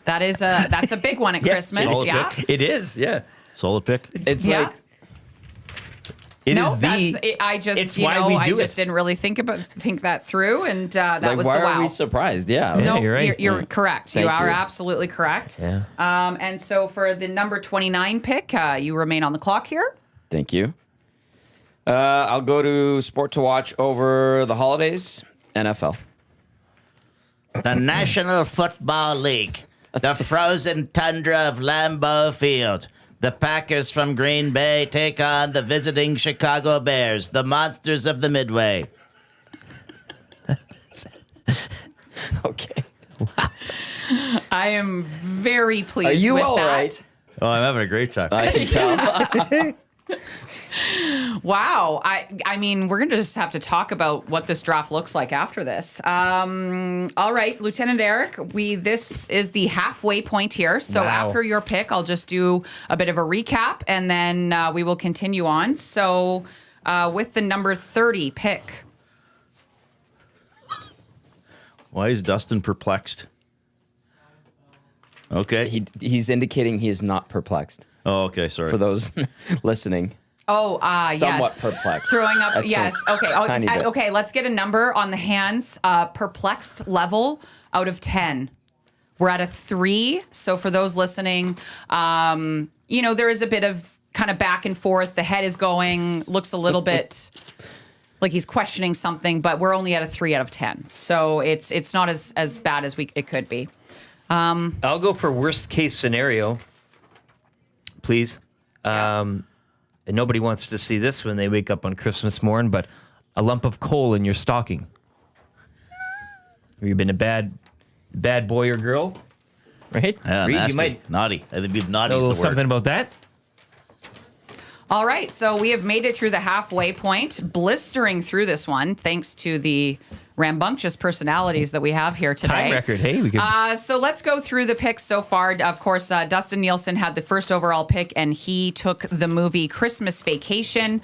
That's a big one at Christmas. solid Yeah. pick. it is, yeah. Solid pick. It's Yeah. like It No, is the. I just it's why we I do just it. didn't really think that through, and that like was why the wow. are we surprised? Yeah. Yeah, No, you're right. You're correct. Thank you are you. absolutely correct. Yeah. And so for the number 29 pick, you remain on the clock here. Thank you. I'll go to sport to watch over the holidays. NFL. The National Football League. The frozen tundra of Lambeau Field. The Packers from Green Bay take on the visiting Chicago Bears, the monsters of the Midway. Okay. I am very Are pleased you with all that. right? Oh, I'm having a great time. I can tell. Wow. I mean, we're going to just have to talk about what this draft looks like after this. All right, Lieutenant Eric, this is the halfway point here. So Wow. after your pick, I'll just do a bit of a recap, and then we will continue on. So with the number 30 pick. Why is Dustin perplexed? Okay. He's indicating he is not perplexed. Oh, okay. Sorry. For those listening. Oh, Somewhat yes. perplexed. Throwing up, A yes. tin- Okay. tiny bit. Okay, let's get a number on the hands. Perplexed level out of 10. We're at a 3. So for those listening, there is a bit of kind of back and forth. The head is going, looks a little bit like he's questioning something, but we're only at a 3 out of 10. So it's not as bad as it could be. I'll go for worst case scenario, please. And nobody wants to see this when they wake up on Christmas morn, but a lump of coal in your stocking. Have you been a bad boy or girl? Right? Yeah, Reid, nasty. you might Naughty. I think naughty know a is the little word. something about that. All right, so we have made it through the halfway point, blistering through this one, thanks to the rambunctious personalities that we have here today. Time record. Hey, we could. So let's go through the picks so far. Of course, Dustin Nielson had the first overall pick, and he took the movie Christmas Vacation.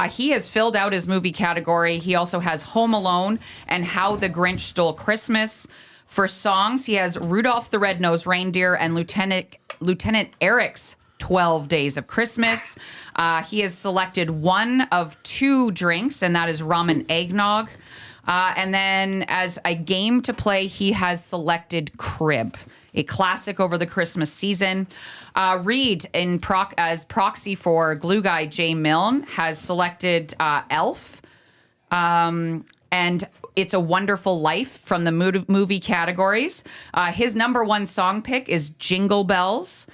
He has filled out his movie category. He also has Home Alone and How the Grinch Stole Christmas. For songs, he has Rudolph the Red-Nosed Reindeer and Lieutenant Eric's 12 Days of Christmas. He has selected one of 2 drinks, and that is rum and eggnog. And then as a game to play, he has selected Crib, a classic over the Christmas season. Reid, as proxy for glue guy Jay Milne, has selected Elf. And It's a Wonderful Life from the movie categories. His number 1 song pick is Jingle Bells.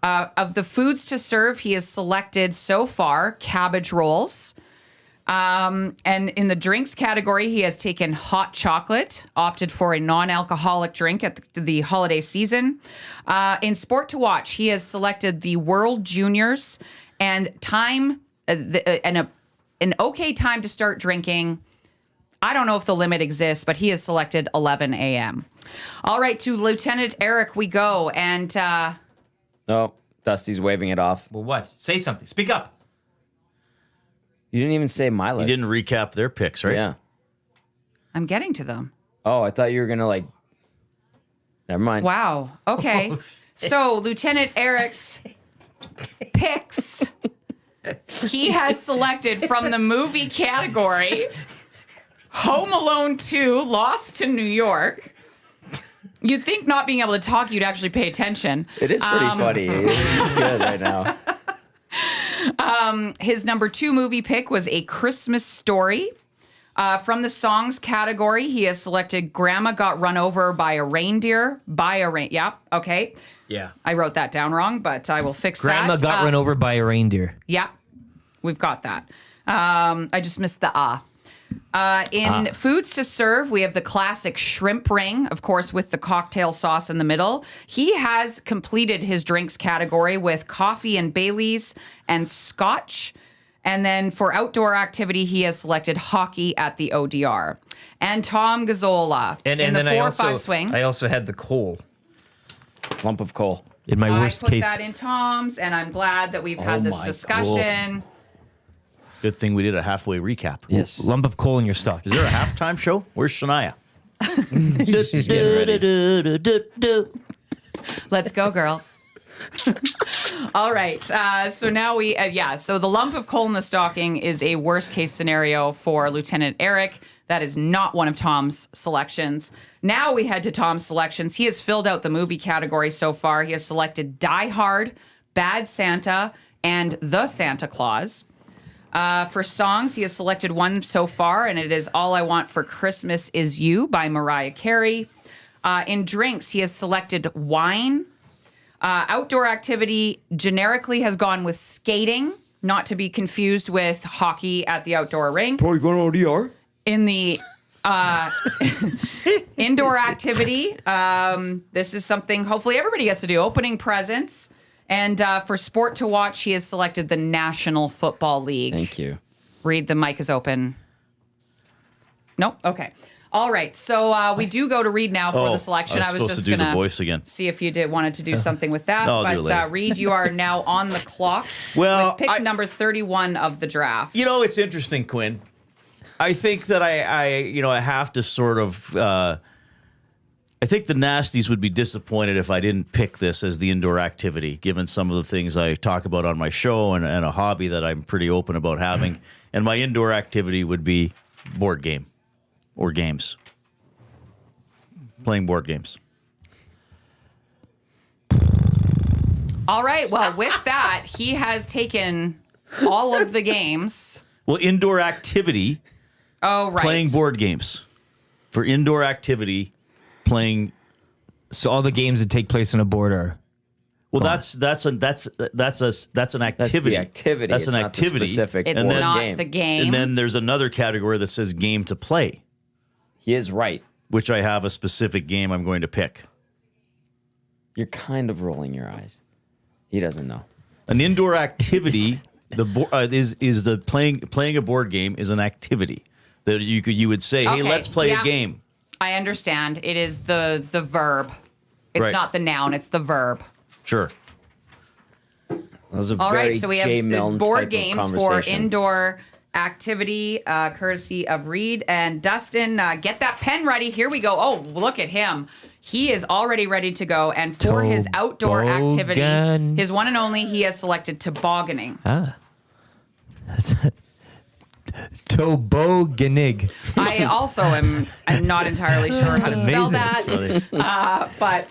Of the foods to serve, he has selected so far cabbage rolls. And in the drinks category, he has taken hot chocolate, opted for a non-alcoholic drink at the holiday season. In sport to watch, he has selected the World Juniors and an okay time to start drinking. I don't know if the limit exists, but he has selected 11 a.m. All right, to Lieutenant Eric we go. And No, Dusty's waving it off. Well, what? Say something. Speak up. You didn't even say my You list. didn't recap their picks, right? Yeah. I'm getting to them. Oh, I thought you were going to like... Never mind. Wow. Okay. So Lieutenant Eric's picks, he has selected from the movie category Home Alone 2, Lost to New York. You'd think not being able to talk, you'd actually pay attention. It is pretty funny. It's good right now. His number 2 movie pick was A Christmas Story. From the songs category, he has selected Grandma Got Run Over by a Reindeer. Yeah, okay. Yeah. I wrote that down wrong, but I will fix Grandma that. got run over by a reindeer. Yeah, we've got that. I just missed the In foods to serve, we have the classic shrimp ring, of course, with the cocktail sauce in the middle. He has completed his drinks category with coffee and Baileys and scotch. And then for outdoor activity, he has selected hockey at the ODR. And Tom Gazzola And in the then 4-5 swing. I also had the coal Lump of coal. in my worst I put case. that in Tom's, and I'm glad that we've had this my discussion. Good thing we did a halfway recap. Yes. Lump of coal in your stock. Is there a halftime show? Where's Shania? She's getting ready. Let's go, girls. All right. So now so the lump of coal in the stocking is a worst case scenario for Lieutenant Eric. That is not one of Tom's selections. Now we head to Tom's selections. He has filled out the movie category so far. He has selected Die Hard, Bad Santa, and The Santa Claus. For songs, he has selected one so far, and it is All I Want for Christmas Is You by Mariah Carey. In drinks, he has selected wine. Outdoor activity generically has gone with skating, not to be confused with hockey at the outdoor rink. Are you going to ODR? In the indoor activity, this is something hopefully everybody gets to do, opening presents. And for sport to watch, he has selected the National Football League. Thank you. Reid, the mic is open. Nope. Okay. All right. So we do go to Reid now for the selection. I was supposed just to do going the voice again. see if you wanted to do something with that. No, I'll do it But later. Reid, you are now on the clock. Well, with pick number 31 of the draft. You know, it's interesting, Quinn. I think that I have to sort of. I think the Nasties would be disappointed if I didn't pick this as the indoor activity, given some of the things I talk about on my show and a hobby that I'm pretty open about having. And my indoor activity would be board game or games. Playing board games. All right. Well, with that, he has taken all of the games. Well, indoor activity, Oh, right. playing board games. For indoor activity, playing. So all the games that take place on a board are. Well, that's an activity. That's the activity. That's It's an not the activity. specific It's board not game. the game. And then there's another category that says game to play, He is right. which I have a specific game I'm going to pick. You're kind of rolling your eyes. He doesn't know. An indoor activity is the playing a board game is an activity that you would say, hey, Okay, let's play yeah. a game. I understand. It is the verb. It's Right. not the noun. It's the verb. Sure. That was a All very right. So we Jay have Milne board type of games for conversation. indoor activity, courtesy of Reid and Dustin. Get that pen ready. Here we go. Oh, look at him. He is already ready to go. And for his outdoor activity, Toboggan. his one and only, he has selected tobogganing. That's tobogganig. I also am not entirely sure how to spell amazing. that, but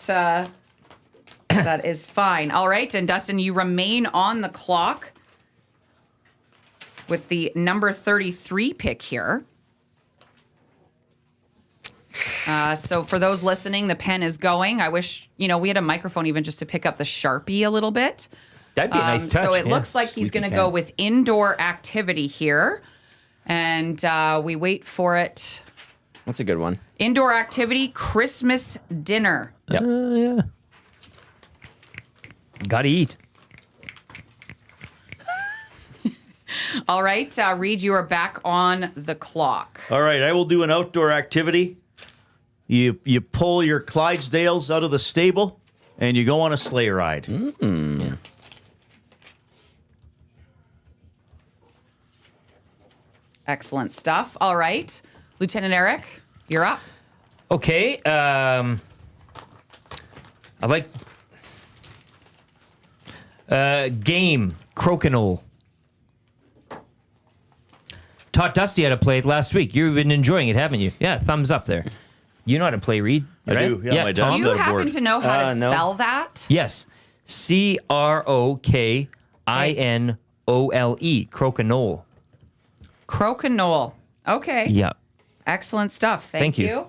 that is fine. All right, and Dustin, you remain on the clock with the number 33 pick here. So for those listening, the pen is going. I wish, we had a microphone even just to pick up the Sharpie a little bit. That'd be a nice touch. So it yeah. looks like he's Squeaky going to pen. go with indoor activity here. And we wait for it. That's a good one. Indoor activity, Christmas dinner. Yep. Yeah. Gotta eat. All right, Reid, you are back on the clock. All right, I will do an outdoor activity. You pull your Clydesdales out of the stable, and you go on a sleigh ride. Mm. Excellent stuff. All right, Lieutenant Eric, you're up. Okay. I like game Crokinole. Taught Dusty how to play it last week. You've been enjoying it, haven't you? Yeah, thumbs up there. You know how to play, Reid? I do. Yeah, my dad's Do you got a happen board. to know how to no. spell that? Yes. Crokinole. Crokinole. Crokinole. Okay. Yeah. Excellent stuff. Thank you.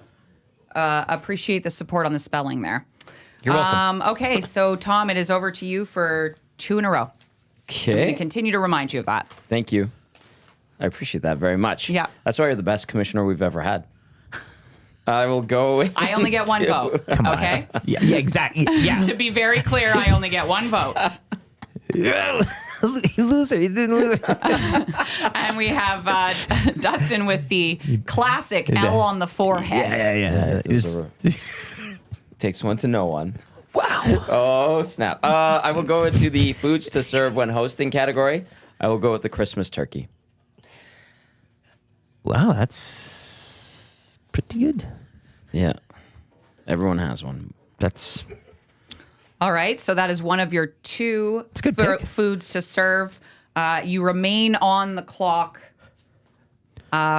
Appreciate the support on the spelling there. You're welcome. Okay, so Tom, it is over to you for 2 in a row. I'm going Okay. to continue to remind you of that. Thank you. I appreciate that very much. Yeah. That's why you're the best commissioner we've ever had. I will go. I only get one vote. Okay. Yeah, exactly. Yeah. To be very clear, I only get one vote. Loser. He's doing loser. And we have Dustin with the classic L on the forehead. Yeah, takes one to know one. Wow. Oh, snap. I will go into the foods to serve when hosting category. I will go with the Christmas turkey. Wow, that's pretty good. Yeah. Everyone has one. That's All right, so that is one of your 2 a good pick. foods to serve. You remain on the clock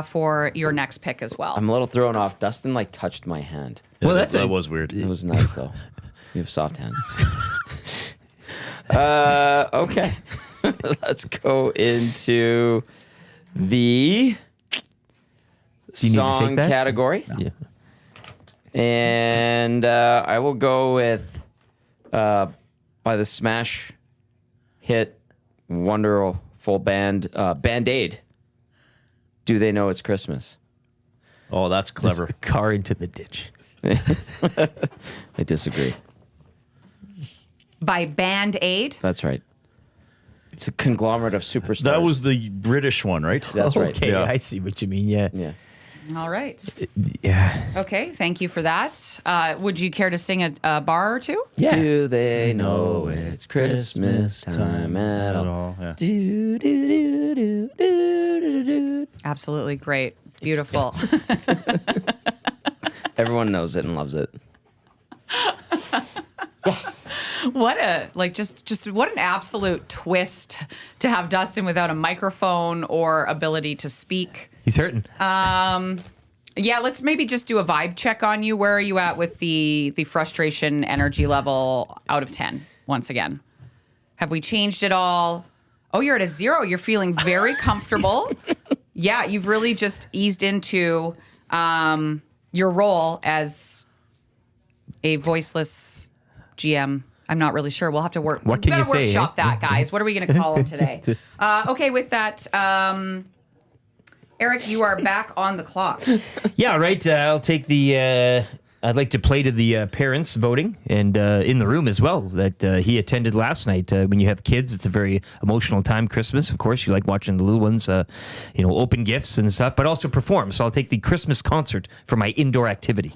for your next pick as well. I'm a little thrown off. Dustin, touched my hand. Yeah, that's that a- was weird. It was nice, though. You have soft hands. Okay. Let's go into the you need to song take that? category. yeah. And I will go with by the smash hit wonderful band Band-Aid. Do they know it's Christmas? Oh, that's clever. Car into the ditch. I disagree. By Band-Aid. That's right. It's a conglomerate of superstars. That was the British one, right? That's right. Okay, Yeah. I see what you mean. Yeah. Yeah. All right. Yeah. Okay, thank you for that. Would you care to sing a bar or two? Yeah. Do they know it's Christmas time at all? Yeah. Do, do, do, do, do, do, do. Absolutely great. Beautiful. Everyone knows it and loves it. What a just what an absolute twist to have Dustin without a microphone or ability to speak. He's hurting. Yeah, let's maybe just do a vibe check on you. Where are you at with the frustration energy level out of 10 once again? Have we changed it all? Oh, you're at a 0. You're feeling very comfortable. Yeah, you've really just eased into your role as a voiceless GM. I'm not really sure. We'll have to work. What can you say, Workshop eh? that, guys. What are we going to call him today? Okay, with that, Eric, you are back on the clock. Yeah, right. I'll take the. I'd like to play to the parents voting and in the room as well that he attended last night. When you have kids, it's a very emotional time. Christmas, of course, you like watching the little ones, open gifts and stuff, but also perform. So I'll take the Christmas concert for my indoor activity.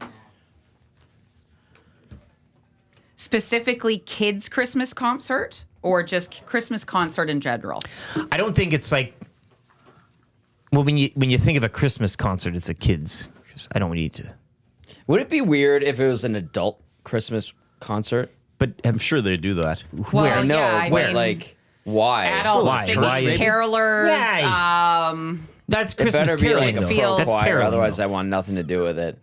Specifically, kids' Christmas concert or just Christmas concert in general? I don't think it's like. Well, when you think of a Christmas concert, it's a kids. I don't need to. Would it be weird if it was an adult Christmas concert? But I'm sure they do that. Well, No, yeah, I but mean, why? adults Why? singing Why? carolers. Why? That's It Christmas better be caroling. like a though. Feel- pro That's choir, caroling, otherwise though. I want nothing to do with it.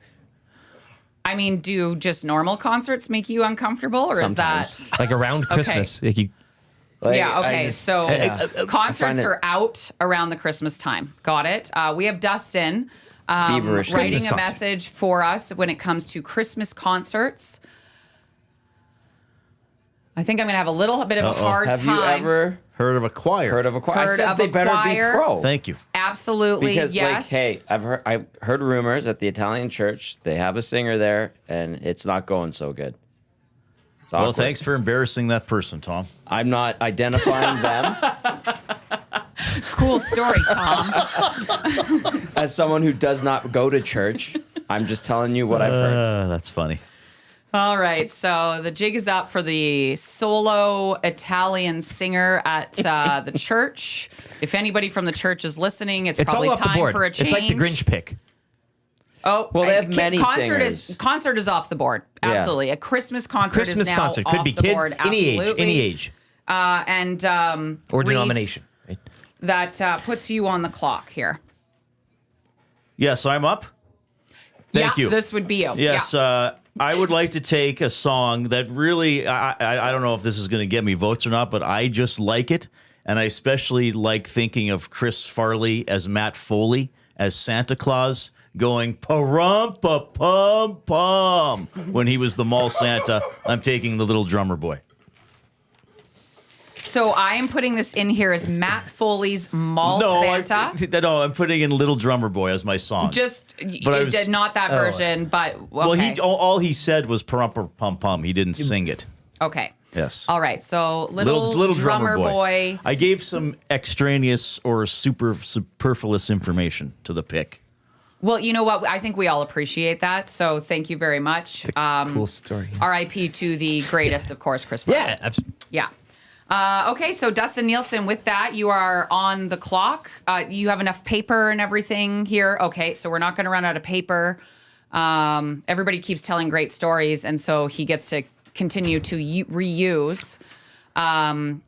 I mean, do just normal concerts make you uncomfortable, or Sometimes. is that? Like around Christmas. Like you, Like, Yeah, I okay. just- So concerts find it- are out around the Christmas time. Got it. We have Dustin Feverish writing Christmas a concert. message for us when it comes to Christmas concerts. I think I'm going to have a little bit of a hard Have you time. ever Heard of a choir? heard of a choir? I Heard said of they a better choir? be pro. Thank you. Absolutely, Because yes. hey, I've heard rumors at the Italian church they have a singer there and it's not going so good. It's Well, awkward. thanks for embarrassing that person, Tom. I'm not identifying them. cool story, Tom. As someone who does not go to church, I'm just telling you what I've heard. That's funny. All right, so the jig is up for the solo Italian singer at the church. If anybody from the church is listening, it's It's probably all off the time board. for a change. It's like the Grinch pick. Oh, Well, they have many concert singers. concert is off the board. Yeah. Absolutely, a Christmas concert Christmas is now concert off could be the kids, board. any age, Absolutely. any age And or Reid, denomination. Right? that puts you on the clock here. Yes, I'm up. Thank yeah, you. This would be you. Yes, Yeah. I would like to take a song that really, I don't know if this is going to get me votes or not, but I just like it. And I especially like thinking of Chris Farley as Matt Foley, as Santa Claus, going pa-rum-pa-pum-pum when he was the mall Santa. I'm taking the little drummer boy. So I am putting this in here as Matt Foley's Mall Santa. No, I'm putting in Little Drummer Boy as my song. Just But I you was- did not that version, but okay. Well, all he said was pum-pum-pum. He didn't sing it. Okay. Yes. All right. So little drummer boy. I gave some extraneous or superfluous information to the pick. Well, you know what? I think we all appreciate that. So thank you very much. Cool story. R.I.P. to the greatest, of course, Chris Farley. Yeah, absolutely. Yeah. Okay, so Dustin Nielson, with that, you are on the clock. You have enough paper and everything here. Okay, so we're not going to run out of paper. Everybody keeps telling great stories, and so he gets to continue to reuse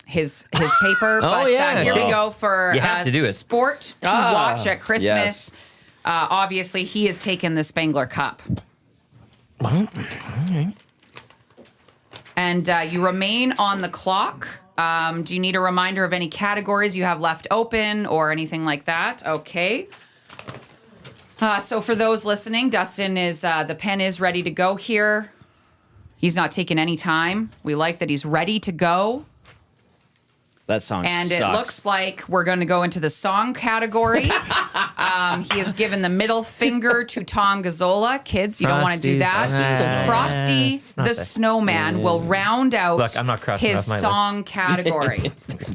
his paper. But yeah, here okay. we go for You have to do it. sport to watch at Christmas. yes. Obviously, he has taken the Spangler Cup. And you remain on the clock. Do you need a reminder of any categories you have left open or anything like that? Okay. So for those listening, Dustin is the pen is ready to go here. He's not taking any time. We like that he's ready to go. That song And sucks. it looks like we're going to go into the song category. He has given the middle finger to Tom Gazzola. Kids, you don't want to do that. Frosty not the that- Snowman will round out Look, I'm not crossing his off my list. song category.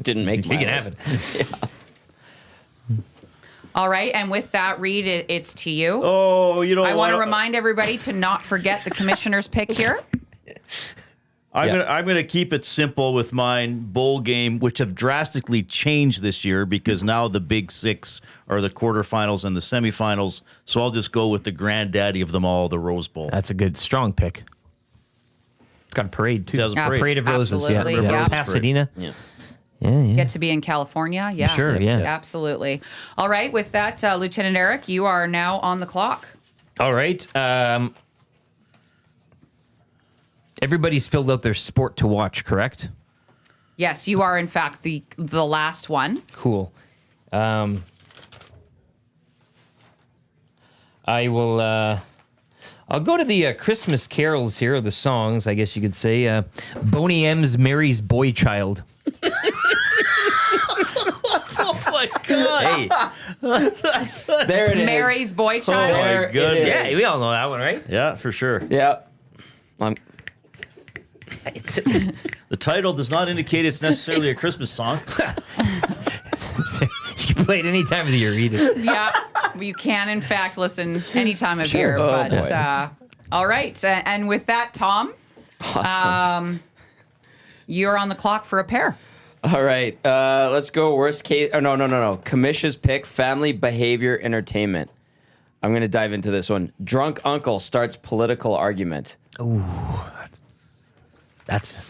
Didn't make You my can list. have it. All right, and with that, Reid, it's to you. Oh, you know I want to what? remind everybody to not forget the commissioner's pick here. I'm gonna keep it simple with mine. Bowl game, which have drastically changed this year because now the Big Six are the quarterfinals and the semifinals. So I'll just go with the granddaddy of them all, the Rose Bowl. That's a good, strong pick. It's got a parade, too. It has a parade. Parade of Roses, yeah. Absolutely, yeah. yeah. Pasadena. Yeah. Yeah, yeah. Get to be in California, yeah. Sure, yeah. Absolutely. All right, with that, Lieutenant Eric, you are now on the clock. All right. Everybody's filled out their sport to watch, correct? Yes, you are, in fact, the last one. Cool. I will. I'll go to the Christmas carols here, or the songs, I guess you could say. Boney M's "Mary's Boy Child." Oh my God! Hey, There it is. Mary's Boy Child. There it goodness. is. yeah, we all know that one, right? Yeah, for sure. Yeah. It's, The title does not indicate it's necessarily a Christmas song. you can play it any time of the year, either. Yeah, you can, in fact, listen any time of Sure. year. Oh, But boy. all right, and with that, Tom, Awesome. you're on the clock for a pair. All right. Let's go worst case. Oh, no. Commish's pick, family behavior entertainment. I'm going to dive into this one. Drunk uncle starts political argument. That's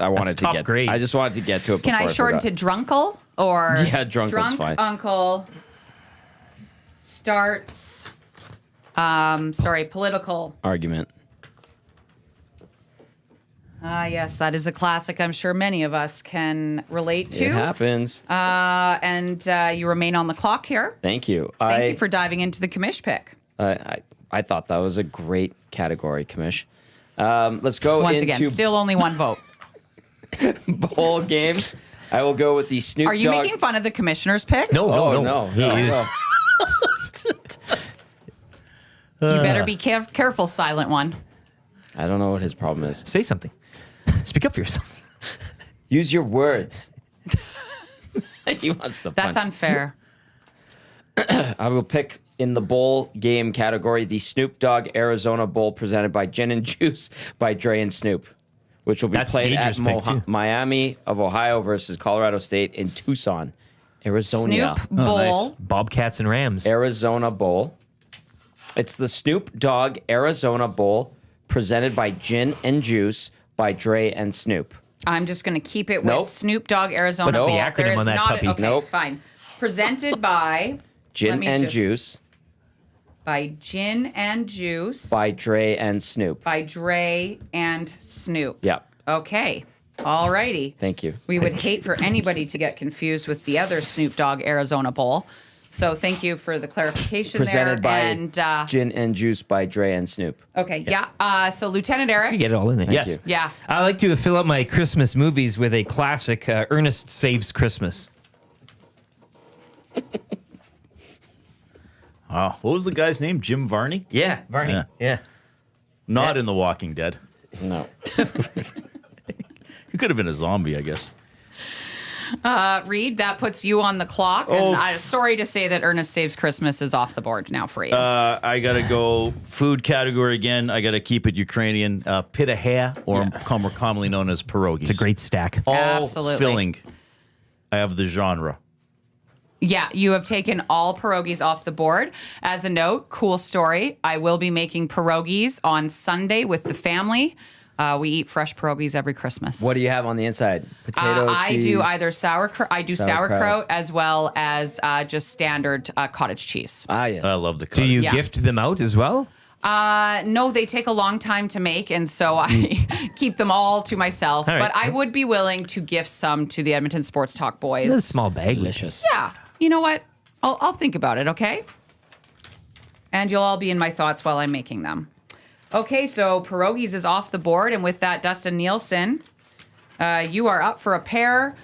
I wanted to top get. grade. I just wanted to get to it. Can I before shorten forgot. to drunkle or Yeah, drunkle's drunk fine. uncle starts political. argument? Yes, that is a classic I'm sure many of us can relate to. It happens. And you remain on the clock here. Thank you. Thank you for diving into the commish pick. I thought that was a great category, Commish. Let's go Once into again, still only one vote. bowl game. I will go with the Snoop Are you Dogg. making fun of the commissioner's pick? no. no. He is. You better be careful, silent one. I don't know what his problem is. Say something. Speak up for yourself. Use your words. He wants to That's punch. unfair. I will pick in the bowl game category the Snoop Dogg Arizona Bowl presented by Gin and Juice by Dre and Snoop, which will be That's played Gager's at pick, too. Miami of Ohio versus Colorado State in Tucson, Arizona. Snoop Bowl. nice. Bobcats and Rams. Arizona Bowl. It's the Snoop Dogg Arizona Bowl presented by Gin and Juice by Dre and Snoop. I'm just going to keep it with Nope. Snoop Dogg Arizona What's the Bowl. acronym There is on that not puppy? Okay, Nope. fine. Presented by let Gin me and just- Juice by Gin and Juice by Dre and Snoop. by Dre and Snoop. Yeah. Okay. All righty. Thank you. We would hate for anybody to get confused with the other Snoop Dogg Arizona Bowl. So thank you for the clarification Presented there. by And Gin and Juice by Dre and Snoop. okay, yeah. So Lieutenant You Eric. get it all in there. Yes. you. Yeah. I like to fill up my Christmas movies with a classic, Ernest Saves Christmas. Oh, what was the guy's name? Jim Varney? Yeah, Varney. Yeah. Yeah. Not in The Walking Dead. No. He could have been a zombie, I guess. Reid, that puts you on the clock. Oh, And I'm sorry to say that Ernest Saves Christmas is off the board now for you. I gotta go food category again. I gotta keep it Ukrainian. Pitahaya, or more commonly known as pierogies. It's a great stack. All Absolutely. filling. I have the genre. Yeah, you have taken all pierogies off the board. As a note, cool story. I will be making pierogies on Sunday with the family. We eat fresh pierogies every Christmas. What do you have on the inside? Potato, I cheese? do either sauerkraut. I do Sauerkraut. sauerkraut as well as just standard cottage cheese. Ah, yes. I love the Do cottage. you Yeah. gift them out as well? No, they take a long time to make, and so I keep them all to myself. All right. But I would be willing to gift some to the Edmonton Sports Talk boys. A small bag. Delicious. Yeah, you know what? I'll think about it, okay? And you'll all be in my thoughts while I'm making them. Okay, so pierogies is off the board, and with that, Dustin Nielson, you are up for a pair.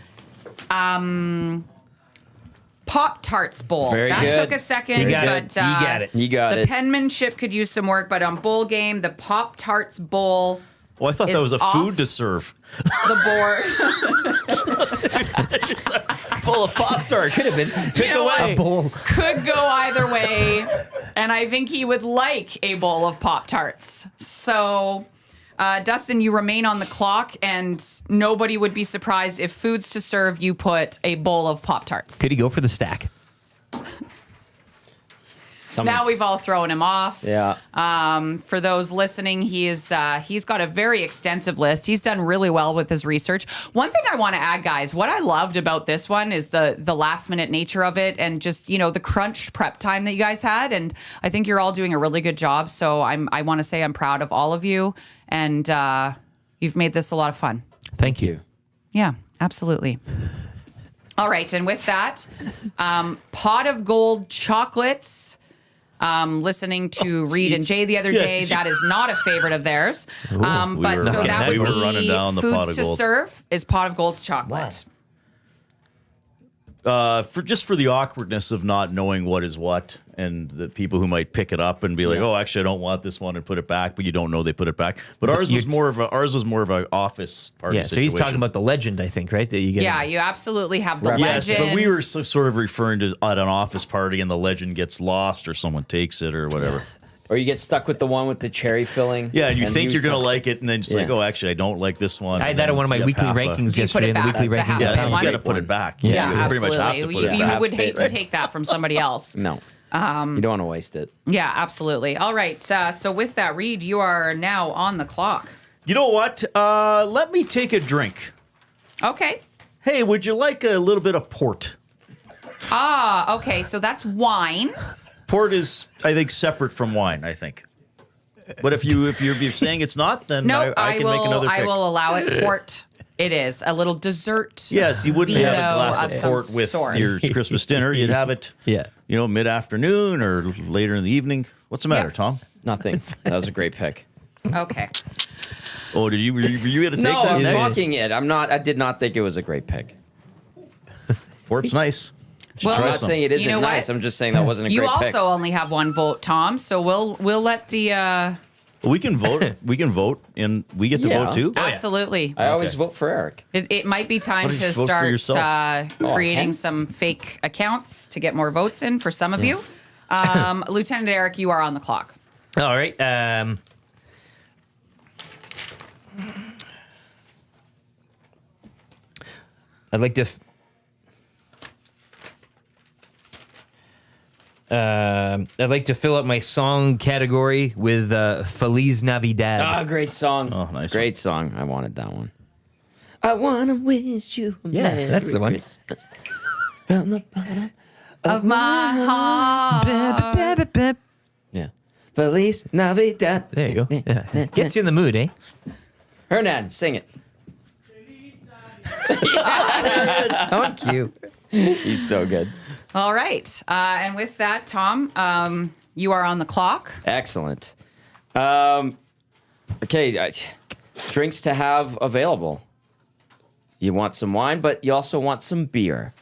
Pop-Tarts Bowl. Very that good. took a second, You got but it. You got it. You got the it. penmanship could use some work, but on bowl game, the Pop-Tarts Bowl, Oh, I thought that is was a off. food to serve. the board. Full of Pop-Tarts. Could have been. Pick know what? away. Bowl. Could go either way, and I think he would like a bowl of Pop-Tarts. So, Dustin, you remain on the clock, and nobody would be surprised if foods to serve you put a bowl of Pop-Tarts. Could he go for the stack? Now we've all thrown him off. Yeah. For those listening, he's got a very extensive list. He's done really well with his research. One thing I want to add, guys, what I loved about this one is the last minute nature of it, and just the crunch prep time that you guys had. And I think you're all doing a really good job. So I want to say I'm proud of all of you, and you've made this a lot of fun. Thank you. Yeah, absolutely. All right, and with that, pot of gold chocolates. Listening to Reid and Jay the other day, Yeah. that is not a favorite of theirs. we But were- so Okay, that we would were running be down the pot foods of to gold. serve is pot of gold's chocolate. For the awkwardness of not knowing what is what, and the people who might pick it up and be like, "Oh, actually, I don't want this one," and put it back, but you don't know they put it back. But ours was more of an office party. Yeah, so he's situation. talking about the legend, I think, right? That you get. Yeah, you absolutely have the Yes, legend. but we were sort of referring to at an office party, and the legend gets lost, or someone takes it, or whatever. Or you get stuck with the one with the cherry filling. Yeah, and you think use you're gonna the- like it, and then just like, Yeah. "Oh, actually, I don't like this one." I had and that then in one of my you have weekly half a- rankings Do you put yesterday. it In the back? weekly The rankings. half of of Yeah, it pound. one? you got to put it back. yeah, you pretty much have to absolutely. put it You back. would hate to right? take that from somebody else. No. You don't want to waste it. Yeah, absolutely. All right. So with that, Reid, you are now on the clock. You know what? Let me take a drink. Okay. Hey, would you like a little bit of port? Okay. So that's wine. Port is, I think, separate from wine. I think. But if you're saying it's not, then No, I can will. make another pick. I will allow it. Port. It is a little dessert. Yes, you wouldn't have a vino glass of of some port with sort. your Christmas dinner. You'd have it, Yeah. mid-afternoon or later in the evening. What's the matter, Yeah. Tom? Nothing. That was a great pick. Okay. Oh, were you going to take No, that I'm next? mocking it. I did not think it was a great pick. Port's nice. Well, I'm not some. saying it isn't You know what? nice. I'm just saying that wasn't a You great also pick. only have one vote, Tom. So we'll let the We can vote. We can vote, and we get to Yeah. vote too. Absolutely. I always vote for Eric. It might be time Why don't you to vote for start yourself? creating okay. some fake accounts to get more votes in for some of you. Lieutenant Eric, you are on the clock. All right. I'd like to. I'd like to fill up my song category with Feliz Navidad. Ah, great song. Oh, nice Great song. I wanted that one. I wanna wish you a Yeah, Merry that's the one. Christmas from the bottom. Of my heart. Yeah. Feliz Navidad. There you go. Yeah. Gets you in the mood, eh? Hernan, sing it. Oh, cute. He's so good. All right. And with that, Tom, you are on the clock. Excellent. Okay, drinks to have available. You want some wine, but you also want some beer.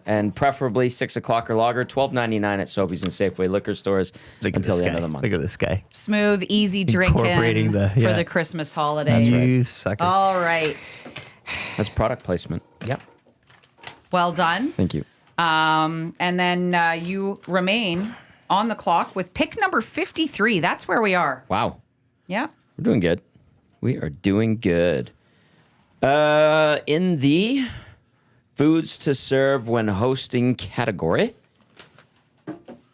And preferably 6 o'clock or lager, $12.99 at Sobeys and Safeway liquor stores until the end of the month. Look at this guy. Smooth, easy drinking Incorporating the- for yeah. the Christmas holidays. You sucker. All right. That's product placement. Yep. Well done. Thank you. And then you remain on the clock with pick number 53. That's where we are. Wow. Yeah. We're doing good. We are doing good. In the foods to serve when hosting category,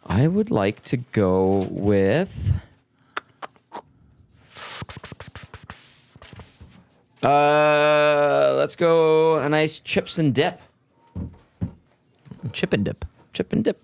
I would like to go with let's go a nice chips and dip. Chip and dip. Chip and dip.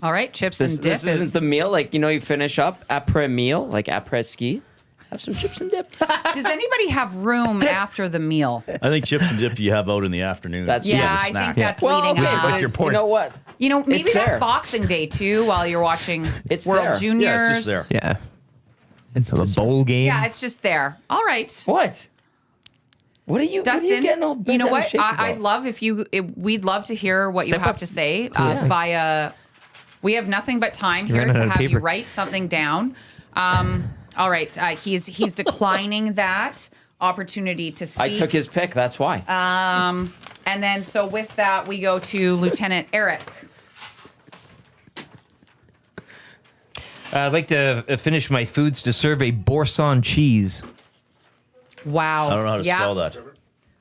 All right. Chips This, and dip this isn't the meal, like, you finish up après meal, like après ski. Have some chips and dip. Does anybody have room after the meal? I think chips and dip you have out in the afternoon. That's- Yeah, Yeah, I snack. think that's Well, leading okay, up. but your you port. know what? Maybe It's that's there. Boxing Day too, while you're watching It's World there. Juniors. Yeah, it's just there. Yeah. It's a bowl game. Yeah, it's just there. All right. What? What are you Dustin, getting all you bent know out of what? shape I'd about? love we'd love to hear what Step you have up. to say Yeah. via. We have nothing but time here running to out of have you paper. write something down. All right, he's declining that opportunity to speak. I took his pick. That's why. And then so with that, we go to Lieutenant Eric. I'd like to finish my foods to serve a Boursin cheese. Wow. I don't know how to spell that.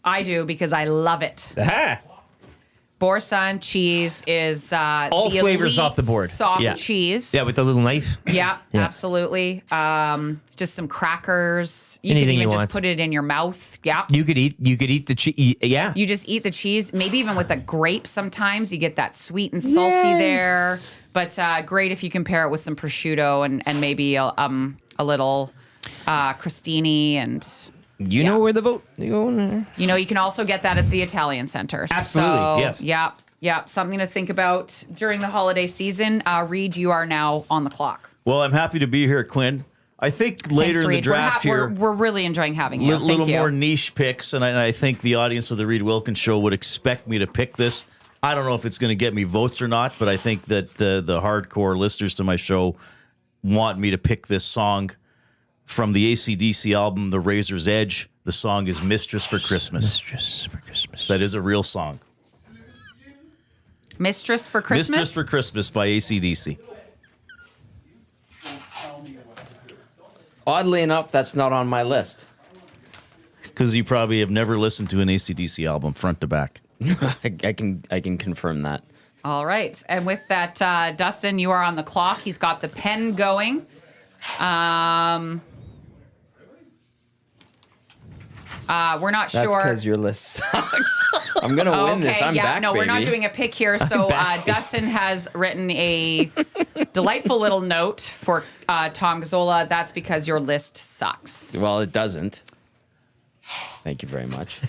I do because I love it. Aha! Boursin cheese is All the flavors elite off the board. soft Yeah. cheese. Yeah, with the little knife. Yeah, Yeah. absolutely. Just some crackers. You Anything can even you just want. put it in your mouth. Yeah. You could eat the cheese. Yeah. You just eat the cheese, maybe even with a grape sometimes. You get that sweet and salty there. But great if you can pair it with some prosciutto and maybe a little crostini. And, You know where the vote. you can also get that at the Italian Center. Absolutely, So, yes. Yeah, something to think about during the holiday season. Reid, you are now on the clock. Well, I'm happy to be here, Quinn. I think later Thanks, in the Reid. draft we're, here, we're really enjoying having you. a Thank little you. more niche picks, and I think the audience of the Reid Wilkins show would expect me to pick this. I don't know if it's going to get me votes or not, but I think that the hardcore listeners to my show want me to pick this song from the AC/DC album, The Razor's Edge. The song is Mistress for Christmas. Mistress for Christmas. That is a real song. Mistress for Christmas? Mistress for Christmas by AC/DC. Oddly enough, that's not on my list. Because you probably have never listened to an AC/DC album front to back. I can confirm that. All right. And with that, Dustin, you are on the clock. He's got the pen going. We're not That's sure. because your list sucks. I'm gonna win this. I'm back, no, we're not baby. doing a pick here. So Dustin has written a delightful little note for Tom Gazzola. That's because your list sucks. Well, it doesn't. Thank you very much.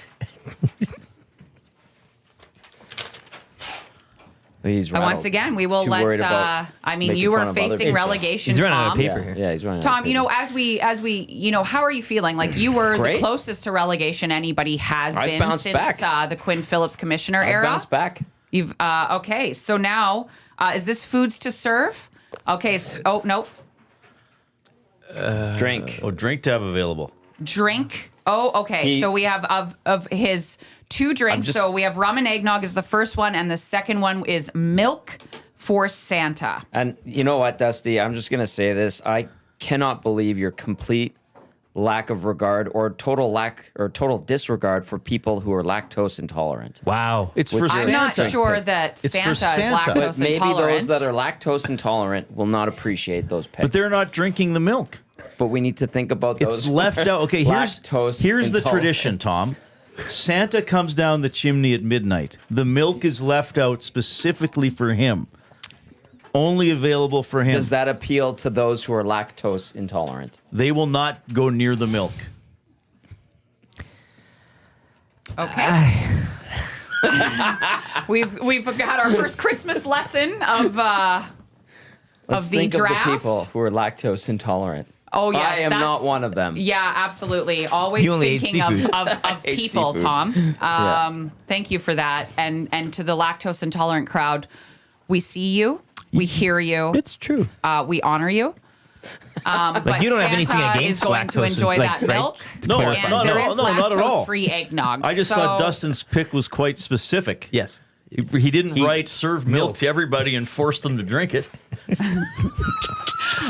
He's Once again, we will Too worried let. about You making were fun of other facing people. relegation, He's running out of Tom. paper. Yeah, yeah, he's running. Tom, out of paper. as we, how are you feeling? Like you were the Great. closest to relegation anybody has I've been bounced since back. the Quinn Phillips commissioner I era. bounce back. You've okay. So now, is this foods to serve? Okay. Oh no. Drink. Oh, drink to have available. Drink. Oh, okay. So we have of his 2 drinks. So we have rum and eggnog is the first one, and the second one is milk for Santa. And you know what, Dusty? I'm just gonna say this. I cannot believe your complete lack of regard or total disregard for people who are lactose intolerant. Wow. It's for I'm Santa. not sure that It's for Santa is Santa. lactose But maybe intolerant. those that are lactose intolerant will not appreciate those picks. But they're not drinking the milk. But we need to think about those. It's left out. Okay, here's lactose the intolerant. tradition, Tom. Santa comes down the chimney at midnight. The milk is left out specifically for him. Only available for him. Does that appeal to those who are lactose intolerant? They will not go near the milk. Okay. we've had our first Christmas lesson of Let's the think draft. of the people who are lactose intolerant. Oh yes, I am that's- not one of them. Yeah, absolutely. Always You only ate thinking seafood. of ate people, seafood. Tom. Thank you for that. And to the lactose intolerant crowd, we see you, we hear you, It's true. we honor you. But you don't have anything Santa against is going to lactose, enjoy like, that right? milk. No, and no, there no, is no, not at all. lactose-free eggnog. I just so, thought Dustin's pick was quite specific. Yes. He didn't write serve milk to everybody and force them to drink it.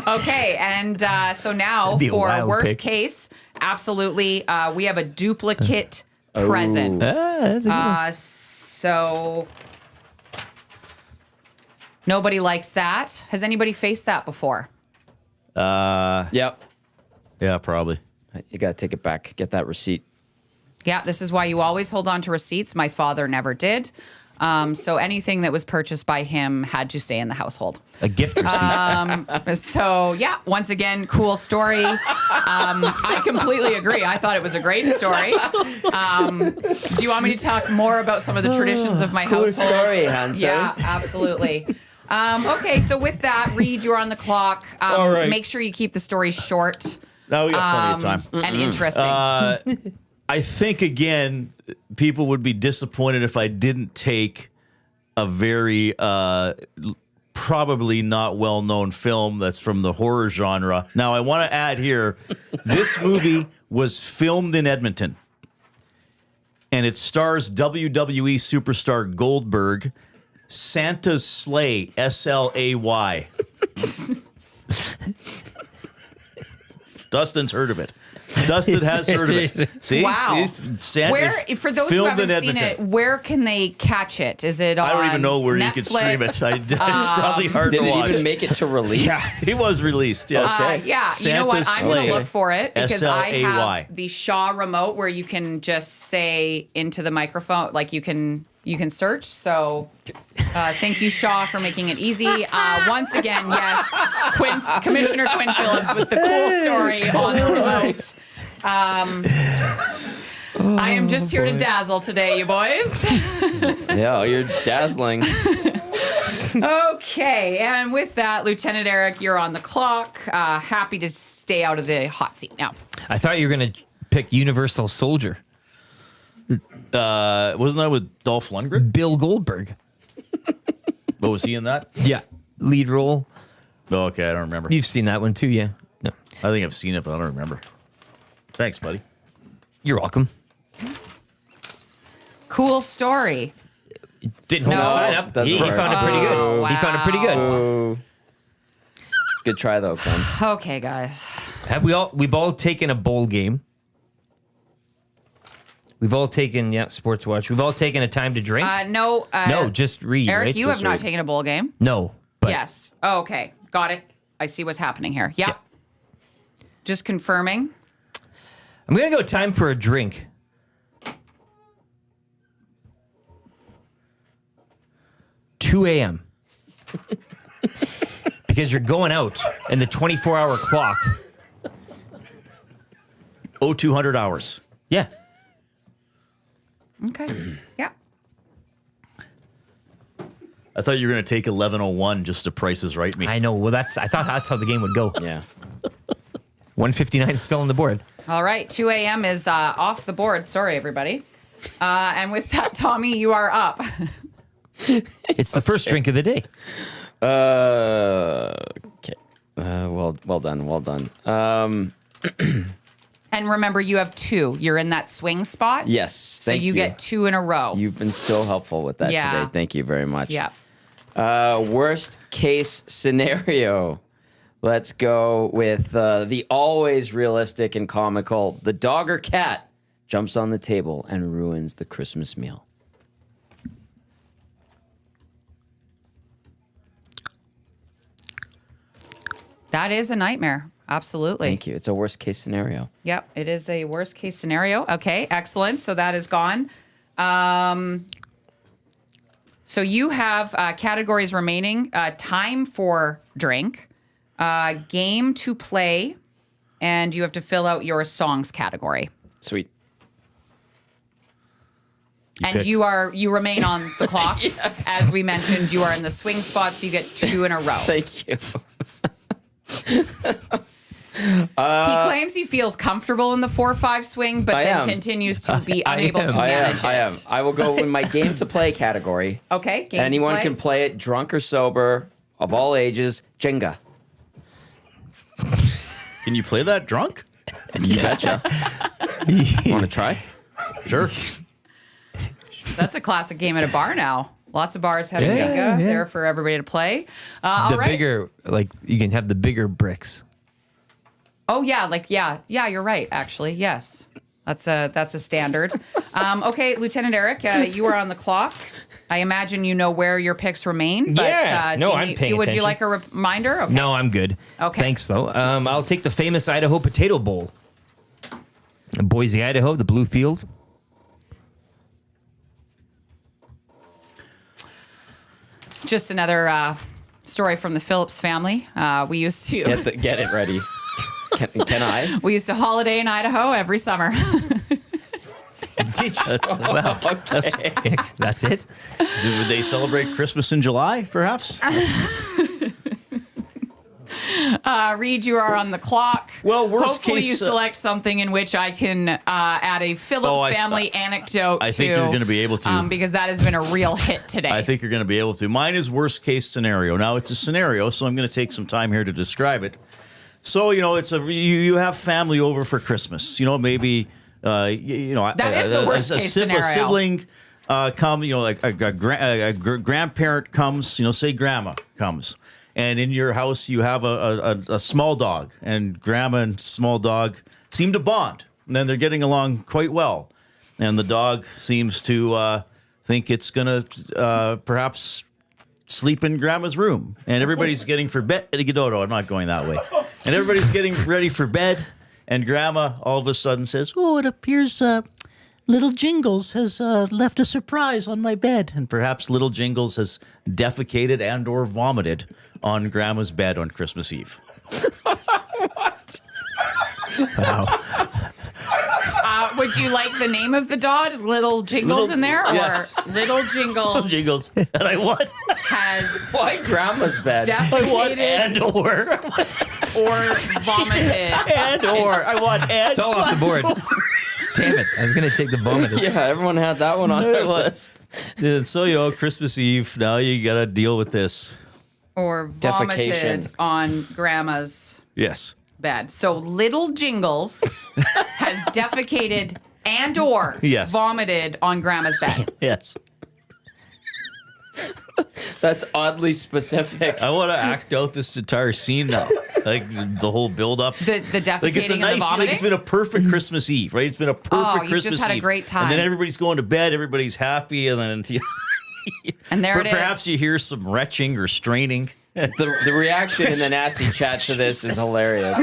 Okay, and so now That'd be a for wild worst pick. case, absolutely, we have a duplicate present. That's a good one. So nobody likes that. Has anybody faced that before? Yep. Yeah, probably. You got to take it back. Get that receipt. Yeah, this is why you always hold on to receipts. My father never did. So anything that was purchased by him had to stay in the household. A gift receipt. So yeah, once again, cool story. I completely agree. I thought it was a great story. Do you want me to talk more about some of the traditions of my household? story, Hanso. Yeah, absolutely. Okay, so with that, Reid, you're on the clock. All right. Make sure you keep the story short Now we got plenty of time. and interesting. I think, again, people would be disappointed if I didn't take a very probably not well-known film that's from the horror genre. Now, I want to add here, this movie was filmed in Edmonton, and it stars WWE superstar Goldberg, Santa's Sleigh, S-L-A-Y. Dustin's heard of it. Dustin has heard of it. See? Wow. Santa Where, for those who filmed haven't in seen it, Edmonton. where can they catch it? Is it on I don't even know where Netflix? you can stream it. It's probably hard Did to it watch. even make it to release? It was released, yes. Yeah, you know what? Santa's I'm going Sleigh. to look for it because I S-L-A-Y. have the Shaw remote where you can just say into the microphone, like you can search. So thank you, Shaw, for making it easy. Once again, yes, Commissioner Quinn Phillips with the cool story on the remote. I am just here to dazzle today, you boys. Yeah, you're dazzling. Okay, and with that, Lieutenant Eric, you're on the clock. Happy to stay out of the hot seat now. I thought you were going to pick Universal Soldier. Wasn't that with Dolph Lundgren? Bill Goldberg. But was he in that? Yeah. Lead role. Oh, okay, I don't remember. You've seen that one too, yeah. No. I think I've seen it, but I don't remember. Thanks, buddy. You're welcome. Cool story. Didn't hold No. the sign up. Doesn't He work. found it pretty good. Oh, He found it pretty good. Ooh. Good try though, Quinn. Okay, guys. We've all taken a bowl game. We've all taken, Sports Watch. We've all taken a time to drink. No. No, just read, Eric, right? you Just have not read. taken a bowl game. No, but Yes. Oh, okay. Got it. I see what's happening here. Yep. Yeah. Just confirming. I'm going to go time for a drink. $2 a.m. Because you're going out in the 24-hour clock. 200 hours. Yeah. Okay. Yeah. I thought you were going to take 11:01 just to Price is Right me. I know. Well, I thought that's how the game would go. Yeah. 159 is still on the board. All right. 2 a.m. is off the board. Sorry, everybody. And with that, Tommy, you are up. It's the first drink of the day. Okay. Well done. And remember, you have 2. You're in that swing spot. Yes, So thank you get 2 in a row. You've been so helpful with that Yeah. today. Thank you very much. Yeah. Worst case scenario. Let's go with the always realistic and comical. The dog or cat jumps on the table and ruins the Christmas meal. That is a nightmare. Absolutely. Thank you. It's a worst case scenario. Yep, it is a worst case scenario. Okay, excellent. So that is gone. So you have categories remaining: time for drink, game to play, and you have to fill out your songs category. Sweet. And you remain on the clock. Yes. As we mentioned, you are in the swing spot, so you get 2 in a row. Thank you. He claims he feels comfortable in the 4-5 swing, but I then am. continues to be unable to I manage am. it. I will go in my game to play category. Okay, game Anyone to play. can play it, drunk or sober, of all ages. Jenga. Can you play that drunk? You betcha. Want to try? Sure. That's a classic game at a bar now. Lots of bars have Yeah, Jenga yeah. there for everybody to play. All The right. bigger, like you can have the bigger bricks. Oh yeah, yeah. You're right. Actually, yes. That's a standard. Okay, Lieutenant Eric, you are on the clock. I imagine you know where your picks remain. But, Yeah. No, I'm paying Would you attention. like a reminder? Okay. No, I'm good. Okay. Thanks, though. I'll take the famous Idaho Potato Bowl. Boise, Idaho, the Blue Field. Just another story from the Phillips family. We used to Get it ready. Can I? we used to holiday in Idaho every summer. That's it. Would they celebrate Christmas in July, perhaps? Reid, you are on the clock. Well, worst Hopefully case, you select something in which I can add a Phillips I family anecdote I think you're gonna be able to. because that has been a real hit today. I think you're going to be able to. Mine is worst case scenario. Now it's a scenario, so I'm going to take some time here to describe it. So it's you have family over for Christmas. Maybe That is the worst case scenario. A sibling come. Like a grandparent comes. Say grandma comes, and in your house you have a small dog, and grandma and small dog seem to bond, and then they're getting along quite well, and the dog seems to think it's gonna perhaps sleep in grandma's room, and everybody's getting for bed. No, I'm not going that way. And everybody's getting ready for bed, and grandma all of a sudden says, "Oh, it appears little Jingles has left a surprise on my bed," and perhaps little Jingles has defecated and or vomited on grandma's bed on Christmas Eve. Would you like the name of the dog? Little Jingles in there? Yes. Or Little Jingles Jingles, and I want has Why grandma's bed? defecated or or vomited. I want and It's all off the board. Damn it. I was going to take the vomit. Yeah, everyone had that one on their list. So Christmas Eve. Now you got to deal with this. Or vomited Defecation. on grandma's Yes. bed. So Little Jingles has defecated and or Yes. vomited on grandma's bed. Yes. That's oddly specific. I want to act out this entire scene now, like the whole build up. The defecating Like it's a and the nice, vomiting. like it's been a perfect Christmas Eve, right? It's been a perfect Oh, you Christmas just had a Eve. great time. And then everybody's going to bed, everybody's happy, and then and there it is. perhaps you hear some retching or straining. The reaction in the nasty chat to this is hilarious.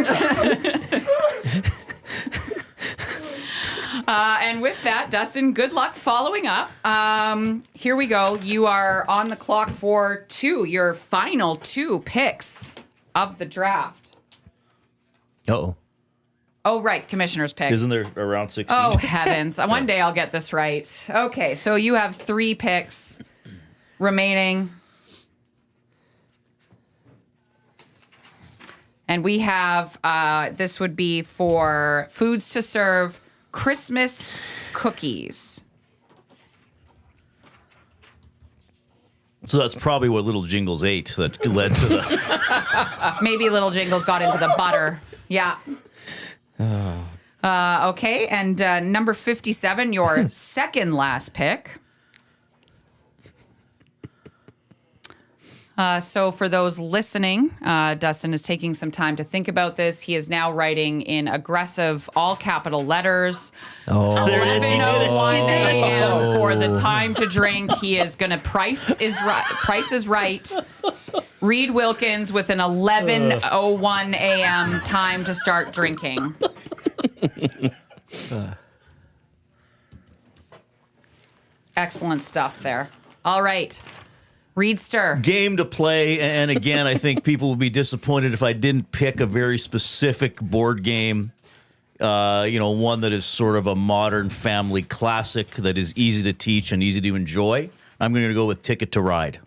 And with that, Dustin, good luck following up. Here we go. You are on the clock for your final 2 picks of the draft. Uh-oh. Oh, right. Commissioner's pick. Isn't there around 16? Oh, heavens. One day I'll get this right. Okay, so you have 3 picks remaining. And we have, this would be for foods to serve Christmas cookies. So that's probably what Little Jingles ate that led to the. Maybe Little Jingles got into the butter. Yeah. Okay, and number 57, your second last pick. So for those listening, Dustin is taking some time to think about this. He is now writing in aggressive, all capital letters. 11:01 a.m. for the time to drink. He is going to Price is Right. Reid Wilkins with an 11:01 a.m. time to start drinking. Excellent stuff there. All right. Reedster. Game to play, and again, I think people would be disappointed if I didn't pick a very specific board game. One that is sort of a modern family classic that is easy to teach and easy to enjoy. I'm going to go with Ticket to Ride.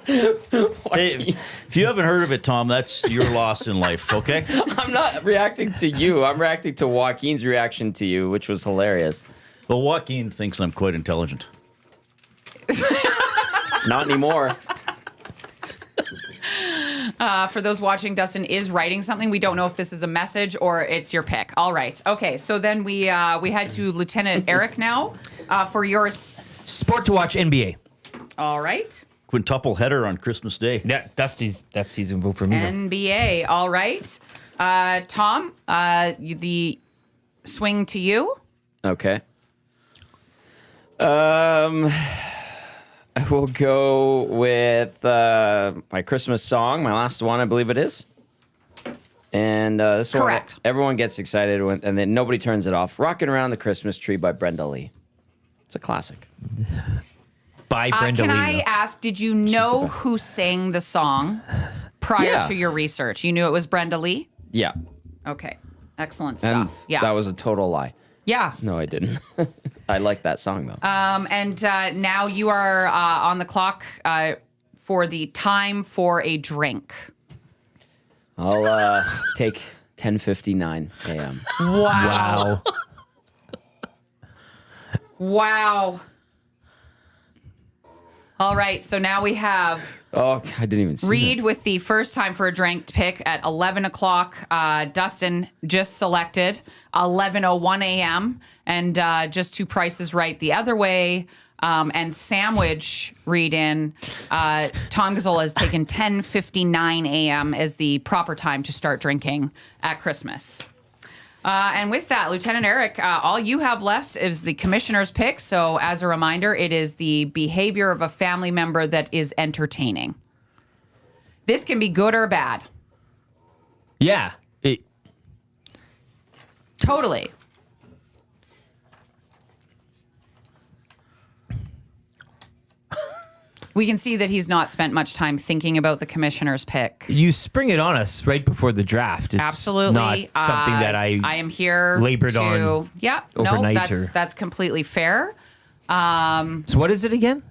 Hey, if you haven't heard of it, Tom, that's your loss in life, okay? I'm not reacting to you. I'm reacting to Joaquin's reaction to you, which was hilarious. Well, Joaquin thinks I'm quite intelligent. Not anymore. For those watching, Dustin is writing something. We don't know if this is a message or it's your pick. All right. Okay. So then we head to Lieutenant Eric now for your Sport to watch NBA. All right. Quintuple header on Christmas Day. Yeah, that's season vote for me. NBA. All right. Tom, the swing to you. Okay. I will go with my Christmas song, my last one, I believe it is. And this Correct. one, everyone gets excited when, and then nobody turns it off. "Rockin' Around the Christmas Tree" by Brenda Lee. It's a classic. By Brenda Can Lee. I ask, did you know who sang the song prior Yeah. to your research? You knew it was Brenda Lee? Yeah. Okay. Excellent And stuff. Yeah. that was a total lie. Yeah. No, I didn't. I like that song, though. And now you are on the clock for the time for a drink. I'll take 10:59 a.m. Wow. Wow. All right, so now we have Oh, I didn't even see Reid with the first time for a drink pick at 11 o'clock. Dustin just selected 11:01 a.m. And just two prices right the other way. And sandwich read in. Tom Gazzola has taken 10:59 a.m. as the proper time to start drinking at Christmas. And with that, Lieutenant Eric, all you have left is the commissioner's pick. So as a reminder, it is the behavior of a family member that is entertaining. This can be good or bad. Yeah. Totally. We can see that he's not spent much time thinking about the commissioner's pick. You spring it on us right before the draft. It's Absolutely. not something that I am here labored to, on Yeah, no, overnight or- that's completely fair. So what is it again?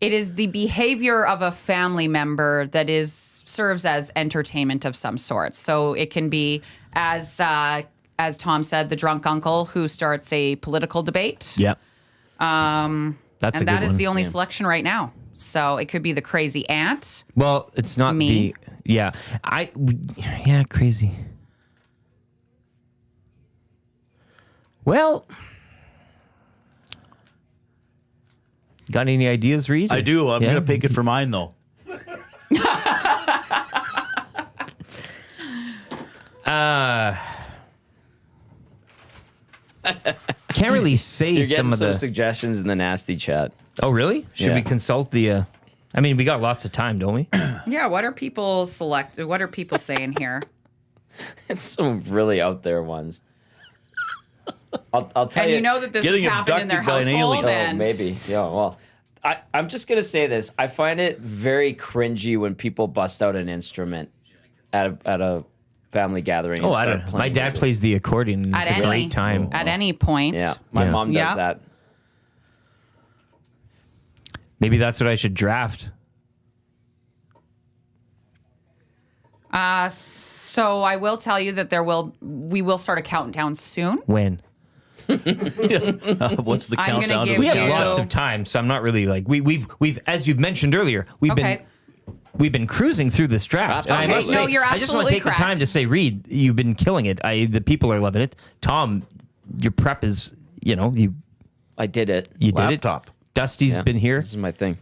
It is the behavior of a family member that serves as entertainment of some sort. So it can be, as Tom said, the drunk uncle who starts a political debate. Yep. That's And a good that is one. the only selection right now. So it could be the crazy aunt. Well, it's not Me? Yeah, crazy. Well, got any ideas, Reid? I do. I'm Yeah. going to pick it for mine, though. Can't really say You're some getting of some the. suggestions in the nasty chat. Oh, really? Should Yeah. we consult the? I mean, we got lots of time, don't we? Yeah, what are people What are people saying here? It's some really out there ones. I'll tell And you. you know that this has Getting happened in their abducted by an household. alien. And Maybe. Yeah, well, I'm just going to say this. I find it very cringy when people bust out an instrument at a family gathering. Oh, and I start don't know. playing My dad music. plays the accordion. And it's a great time. At any point. Yeah, my Yeah. mom does Yeah. that. Maybe that's what I should draft. So I will tell you that we will start a countdown soon. When? What's the I'm gonna countdown? give to We have you- lots of time, so I'm not really like we've as you've mentioned earlier, Okay. we've been cruising through this draft. And I Okay, must no, say, you're I just want to absolutely take the time correct. to say, Reid, you've been killing it. The people are loving it. Tom, your prep is, you I did it. did Laptop. it. Dusty's Yeah, been here. This is my thing.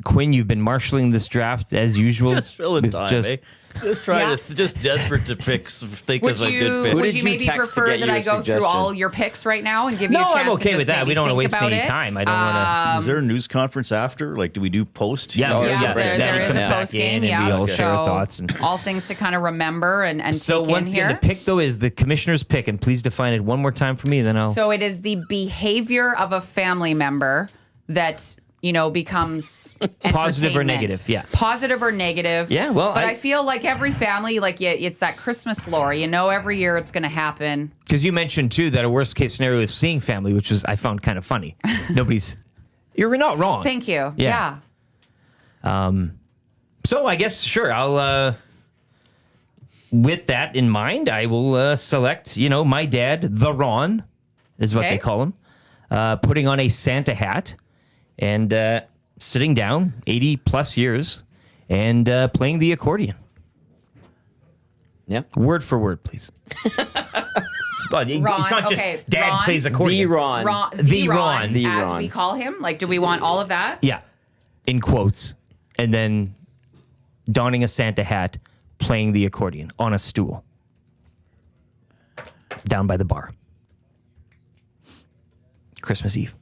Quinn, you've been marshaling this draft as usual. Just filling with time, just- eh? Just trying Yeah. to, just desperate to think Would of a you good pick. Who would did you you maybe text to prefer get that you I a go through suggestion? all your picks right now and give you No, a chance I'm okay to with just that. maybe We don't want to think waste about any it? time. I don't want to. Is there a news conference after? Like, do we do post? Yeah, Oh, Yeah, yeah, there is a back post in game. and we Yeah, all share our so thoughts and- all things to kind of remember and So take once in again, here. the pick though is the commissioner's pick, and please define it one more time for me. Then I'll. So it is the behavior of a family member that becomes Positive or entertainment. negative, yeah. Positive or negative. Yeah, well, but I- I feel like every family, like it's that Christmas lore. Every year it's going to happen. Because you mentioned too that a worst case scenario is seeing family, which was I found kind of funny. You're not wrong. Thank you. Yeah. So I guess sure I'll. With that in mind, I will select. My dad, the Ron, is what Okay. they call him, putting on a Santa hat and sitting down, 80 plus years, and playing the accordion. Yeah. Word for word, please. But Ron, it's not just okay, dad Ron. plays The accordion. Ron. The Ron. The as Ron. we call him. Like, do we want all of that? Yeah, in quotes, and then donning a Santa hat, playing the accordion on a stool down by the bar. Christmas Eve.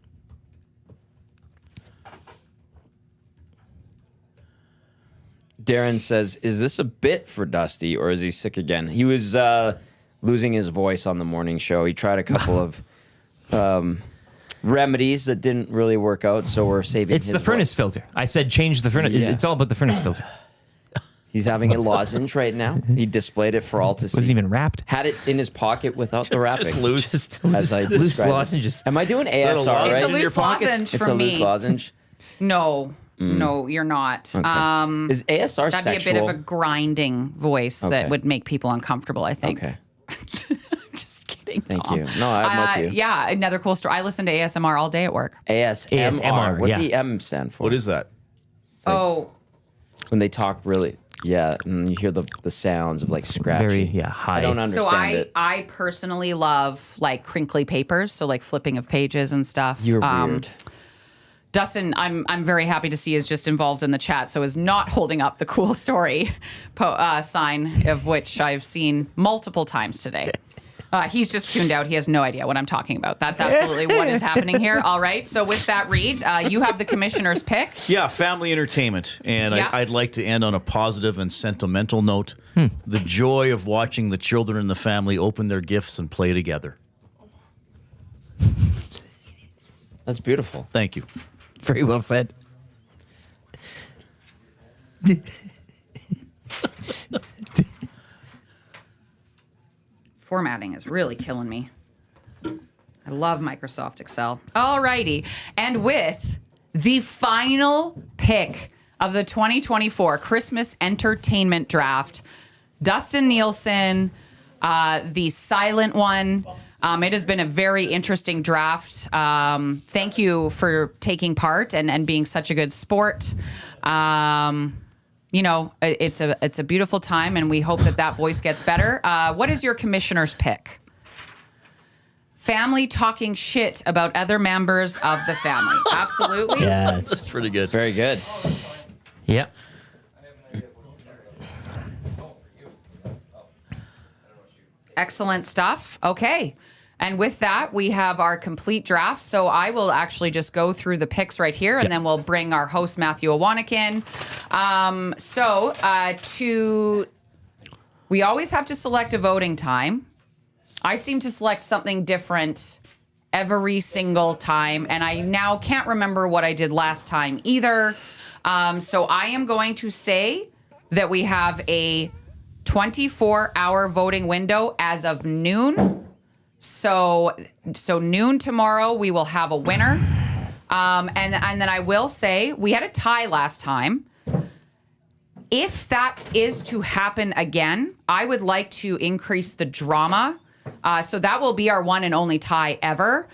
Darren says, "Is this a bit for Dusty, or is he sick again?" He was losing his voice on the morning show. He tried a couple of remedies that didn't really work out, so we're saving. It's his the furnace voice. filter. I said change the furnace. Yeah. It's all about the furnace filter. He's having a lozenge right now. He displayed it for all to see. Wasn't even wrapped. Had it in his pocket without the wrapping. Just loose. as I loose described it. lozenges. Am I doing ASR lozenge right? It's a in your loose pockets? lozenge It's for a me. loose lozenge. No, you're not. Okay. Is ASR That'd sexual? be a bit of a grinding voice Okay. that would make people uncomfortable, I think. Okay. Just kidding. Thank Tom. you. No, I'm with you. Yeah, another cool story. I listen to ASMR all day at work. ASMR. ASMR, What yeah. the M stand for? What is that? Oh, When they talk really, yeah, and you hear the sounds of like scratching. Very, high. I don't so understand it. I personally love like crinkly papers, so like flipping of pages and stuff. You're weird. Dustin, I'm very happy to see is just involved in the chat, so is not holding up the cool story sign, of which I've seen multiple times today. He's just tuned out. He has no idea what I'm talking about. That's absolutely what is happening here. All right. So with that, Reid, you have the commissioner's pick. Yeah, family entertainment. And Yeah. I'd like to end on a positive and sentimental note. The joy of watching the children in the family open their gifts and play together. That's beautiful. Thank you. Very well said. Formatting is really killing me. I love Microsoft Excel. All righty. And with the final pick of the 2024 Christmas Entertainment Draft, Dustin Nielson, the silent one. It has been a very interesting draft. Thank you for taking part and being such a good sport. It's a beautiful time, and we hope that voice gets better. What is your commissioner's pick? Family talking shit about other members of the family. Absolutely. Yeah, That's pretty good. Very good. yeah. Excellent stuff. Okay. And with that, we have our complete draft. So I will actually just go through the picks right here, and then we'll bring our host, Matthew Awanek, in. We always have to select a voting time. I seem to select something different every single time, and I now can't remember what I did last time either. So I am going to say that we have a 24-hour voting window as of noon. So noon tomorrow, we will have a winner. And then I will say we had a tie last time. If that is to happen again, I would like to increase the drama So that will be our one and only tie ever.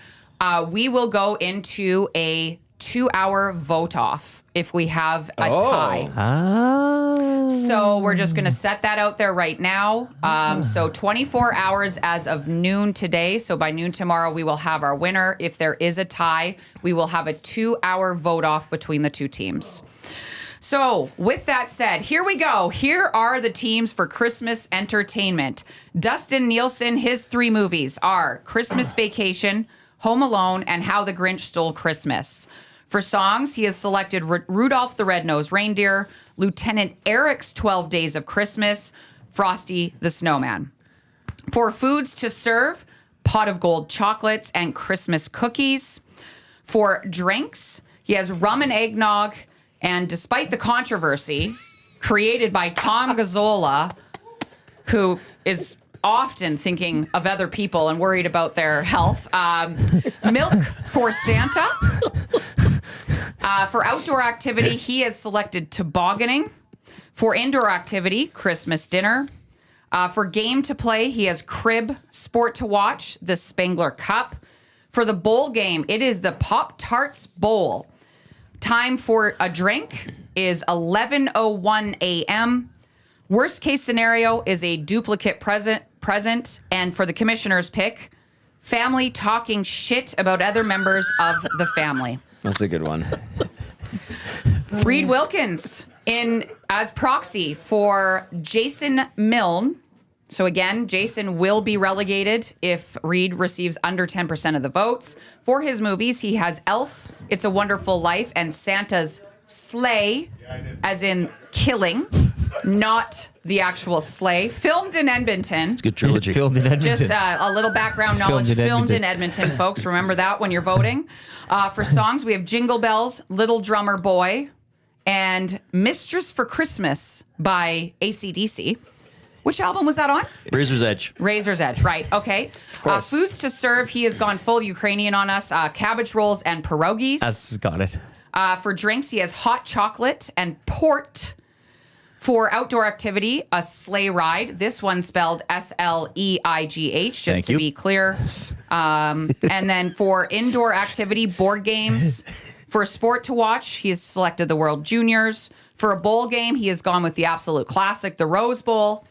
We will go into a 2-hour vote off if we have a tie. So we're just going to set that out there right now. So 24 hours as of noon today. So by noon tomorrow, we will have our winner. If there is a tie, we will have a 2-hour vote off between the two teams. So with that said, here we go. Here are the teams for Christmas entertainment. Dustin Nielson, his 3 movies are Christmas Vacation, Home Alone, and How the Grinch Stole Christmas. For songs, he has selected Rudolph the Red-Nosed Reindeer, Lieutenant Eric's 12 Days of Christmas, Frosty the Snowman. For foods to serve, Pot of Gold chocolates and Christmas cookies. For drinks, he has rum and eggnog, and despite the controversy created by Tom Gazzola, who is often thinking of other people and worried about their health, milk for Santa. For outdoor activity, he has selected tobogganing. For indoor activity, Christmas dinner. For game to play, he has crib. Sport to watch, the Spengler Cup. For the bowl game, it is the Pop-Tarts Bowl. Time for a drink is 11:01 a.m. Worst case scenario is a duplicate present. And for the commissioner's pick, family talking shit about other members of the family. That's a good one. Reid Wilkins as proxy for Jason Milne. So again, Jason will be relegated if Reid receives under 10% of the votes. For his movies, he has Elf, It's a Wonderful Life, and Santa's Sleigh, as in killing, not the actual sleigh. Filmed in Edmonton. It's a good trilogy. Filmed in Edmonton. Just a little background knowledge. Filmed in Edmonton, folks. Remember that when you're voting. For songs, we have Jingle Bells, Little Drummer Boy, and Mistress for Christmas by AC/DC. Which album was that on? Razor's Edge. Razor's Edge, right. Okay. Foods to serve, he has gone full Ukrainian on us. Cabbage rolls and pierogies. That's got it. For drinks, he has hot chocolate and port. For outdoor activity, a sleigh ride. This one spelled SLEIGH, just to be clear. And then for indoor activity, board games. For sport to watch, he has selected the World Juniors. For a bowl game, he has gone with the absolute classic, the Rose Bowl.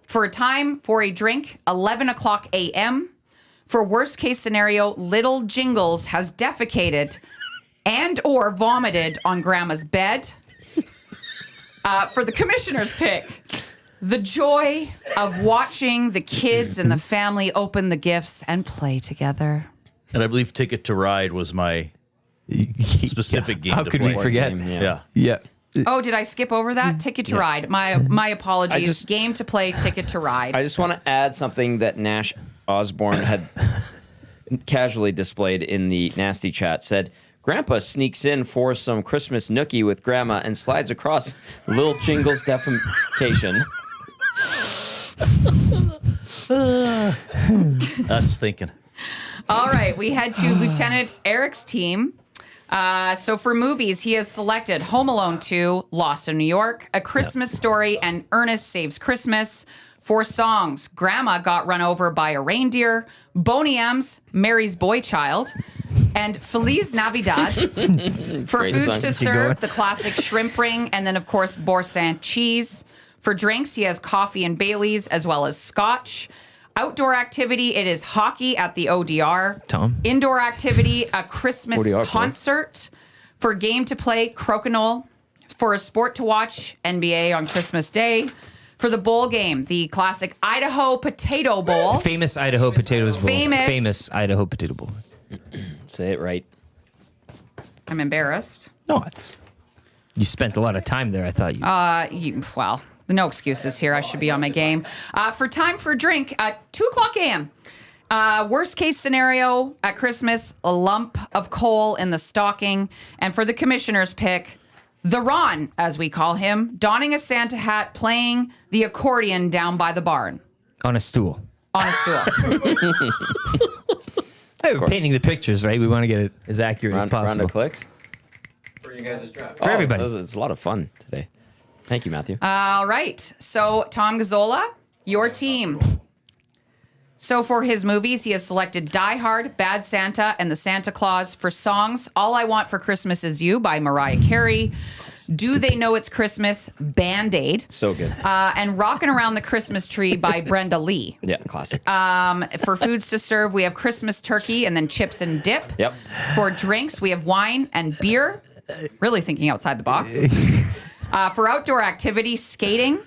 For a time for a drink, 11 o'clock a.m. For worst case scenario, Little Jingles has defecated and or vomited on Grandma's bed. For the commissioner's pick, the joy of watching the kids and the family open the gifts and play together. And I believe Ticket to Ride was my specific game How to could play. we forget? Yeah. Oh, did I skip over that? Ticket to Ride. My apologies. Game to play, Ticket to Ride. I just want to add something that Nash Osborne had casually displayed in the nasty chat. Said, Grandpa sneaks in for some Christmas nookie with Grandma and slides across Lil Jingle's defecation. That's thinking. All right, we head to Lieutenant Eric's team. So for movies, he has selected Home Alone 2, Lost in New York, A Christmas Story, and Ernest Saves Christmas. For songs, Grandma Got Run Over by a Reindeer, Boney M's Mary's Boy Child, and Feliz Navidad. For Great foods song. to Keep serve, going. the classic shrimp ring, and then, of course, Boursin cheese. For drinks, he has coffee and Baileys, as well as scotch. Outdoor activity, it is hockey at the ODR. Tom? Indoor activity, a Christmas ODR, concert. For game to play, crokinole. For a sport to watch, NBA on Christmas Day. For the bowl game, the classic Idaho Potato Bowl. Famous Idaho Potatoes Bowl. Famous. Idaho Potato Bowl. Say it right. I'm embarrassed. No, it's. You spent a lot of time there. I thought you. Well, no excuses here. I should be on my game. For time for a drink, at 2 o'clock a.m. Worst case scenario at Christmas, a lump of coal in the stocking. And for the commissioner's pick, the Ron, as we call him, donning a Santa hat, playing the accordion down by the barn On a stool. on a stool. Hey, we're painting the pictures, right? We want to get it as accurate as Round possible. of clicks. For you guys' draft. For everybody. It's a lot of fun today. Thank you, Matthew. All right. So, Tom Gazzola, your team. So for his movies, he has selected Die Hard, Bad Santa, and The Santa Claus. For songs, All I Want for Christmas Is You by Mariah Carey. Do They Know It's Christmas? Band-Aid. So good. And Rockin' Around the Christmas Tree by Brenda Lee. Yeah, classic. For foods to serve, we have Christmas turkey and then chips and dip. Yep. For drinks, we have wine and beer. Really thinking outside the box. For outdoor activity, skating.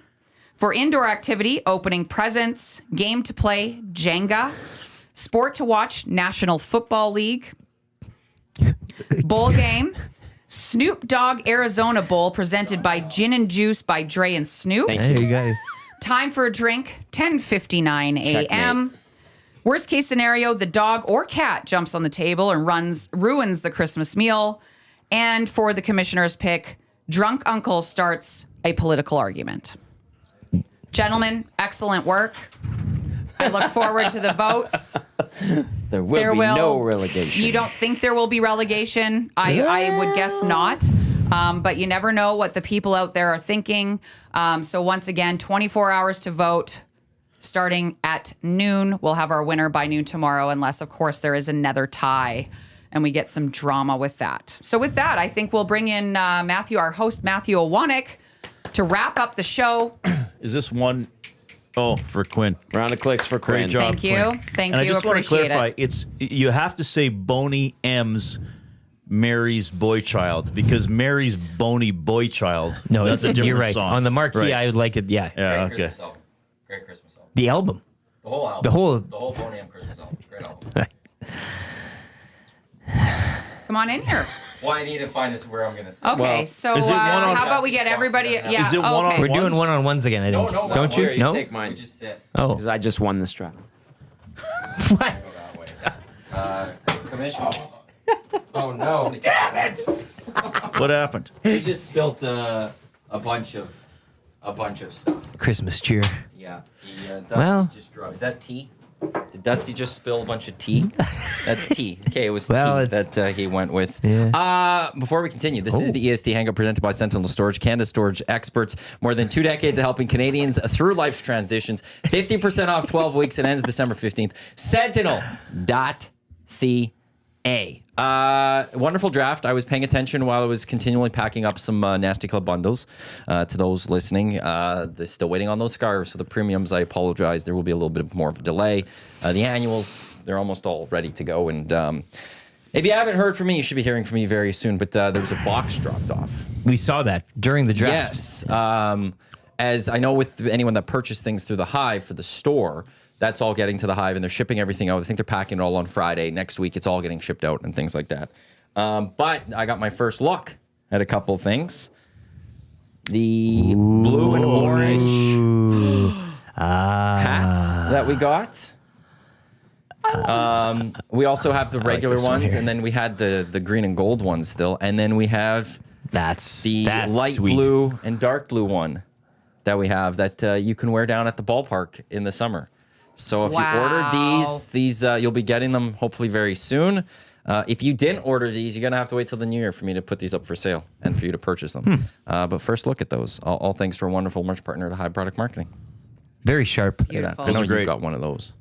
For indoor activity, opening presents, game to play, Jenga. Sport to watch, National Football League. Bowl game. Snoop Dogg Arizona Bowl presented by Gin and Juice by Dre and Snoop. Thank There you go. Time for a drink, 10:59 a.m. Checkmate. Worst case scenario, the dog or cat jumps on the table and ruins the Christmas meal. And for the commissioner's pick, drunk uncle starts a political argument. Gentlemen, excellent work. I look forward to the votes. There will be no relegation. You don't think there will be relegation? I would guess not. But you never know what the people out there are thinking. So once again, 24 hours to vote. Starting at noon. We'll have our winner by noon tomorrow, unless, of course, there is another tie and we get some drama with that. So with that, I think we'll bring in Matthew, our host, Matthew Owanek, to wrap up the show. Is this one? Oh, for Quinn. Round of clicks for Quinn. Great job. Thank you. Quinn. Thank and you. I just want to Appreciate clarify, it. you have to say Boney M's Mary's Boy Child, because Mary's Boney Boy Child. No, that's a different you're right. song. On the marquee, Right. I would like it. Yeah. Yeah, okay. Christmas album. Great Christmas album. The album. The whole album. The whole- The whole Boney M Christmas album. Great album. Come on in here. Well, I need to find this where I'm going to sit. Okay, Well, so is it one on- how about we get everybody? Yeah. Is it one on okay. We're doing Ones? one-on-ones again, I think. No, Don't Here, you? No? take mine. You just sit. Oh. Because I just won this draft. What? Go that way. Commission. Oh, no. What happened? We just spilt a bunch of stuff. Christmas cheer. Yeah. Dusty Well- just dropped. Is that tea? Did Dusty just spill a bunch of tea? That's tea. Okay, it was Well, tea it's- that he went with. Yeah. Before we continue, this is the EST Hangout presented by Sentinel Storage, Canada's storage experts. More than 2 decades of helping Canadians through life's transitions. 50% off 12 weeks. It ends December 15th. Sentinel.ca. Wonderful draft. I was paying attention while I was continually packing up some Nasty Club bundles. To those listening, they're still waiting on those scarves. So the premiums, I apologize. There will be a little bit more of a delay. The annuals, they're almost all ready to go. And if you haven't heard from me, you should be hearing from me very soon. But there was a box dropped off. We saw that during the draft. Yes. As I know with anyone that purchased things through the Hive for the store, that's all getting to the Hive and they're shipping everything out. I think they're packing it all on Friday. Next week, it's all getting shipped out and things like that. But I got my first look at a couple things. The blue and orange hats that we got. We also have the regular this one ones, here. and then we had the green and gold ones still. And then we have That's the light sweet. blue and dark blue one that we have that you can wear down at the ballpark in the summer. So if you order Wow. these you'll be getting them hopefully very soon. If you didn't order these, you're going to have to wait till the new year for me to put these up for sale and for you to purchase them. But first look at those. All thanks to our wonderful merch partner at High Product Marketing. Very sharp. Look at Beautiful. that. I know are you great. got one of those.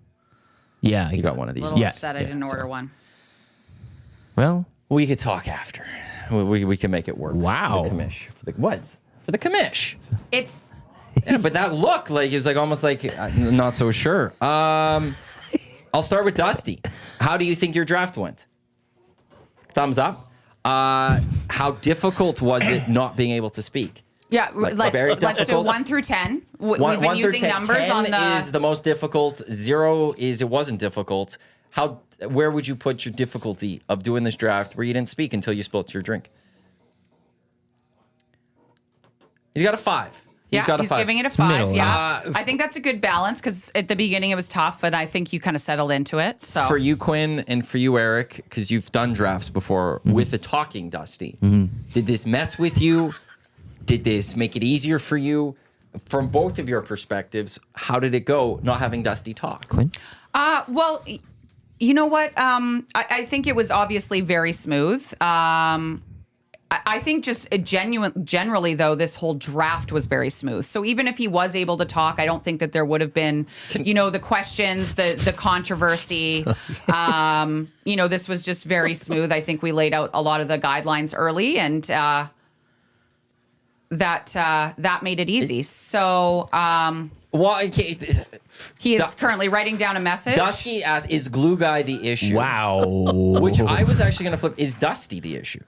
Yeah. You got one of these. Little Yeah, upset I didn't order one. Well, We could talk after. We can make it work. Wow. For the commish. For the what? For the commish. It's Yeah, but that look like it was like almost like not so sure. I'll start with Dusty. How do you think your draft went? Thumbs up. How difficult was it not being able to speak? yeah. very Let's do difficult. 1 through 10. We've One been through using 10. numbers 10 on the. is the most difficult. 0 is it wasn't difficult. Where would you put your difficulty of doing this draft where you didn't speak until you spilt your drink? He's got a 5. Yeah, got a he's 5. giving it a 5. middle. Yeah, I think that's a good balance because at the beginning it was tough, but I think you kind of settled into it. So For you, Quinn, and for you, Eric, because you've done drafts before with the talking Dusty. Did this mess with you? Did this make it easier for you? From both of your perspectives, how did it go not having Dusty talk? Quinn? well, you know what? I think it was obviously very smooth. I think just generally, though, this whole draft was very smooth. So even if he was able to talk, I don't think that there would have been, the questions, the controversy. This was just very smooth. I think we laid out a lot of the guidelines early, and that made it easy. So he is currently writing down a message. Dusty asks, "Is Glue Guy the issue?" Wow. Which I was actually going to flip. Is Dusty the issue?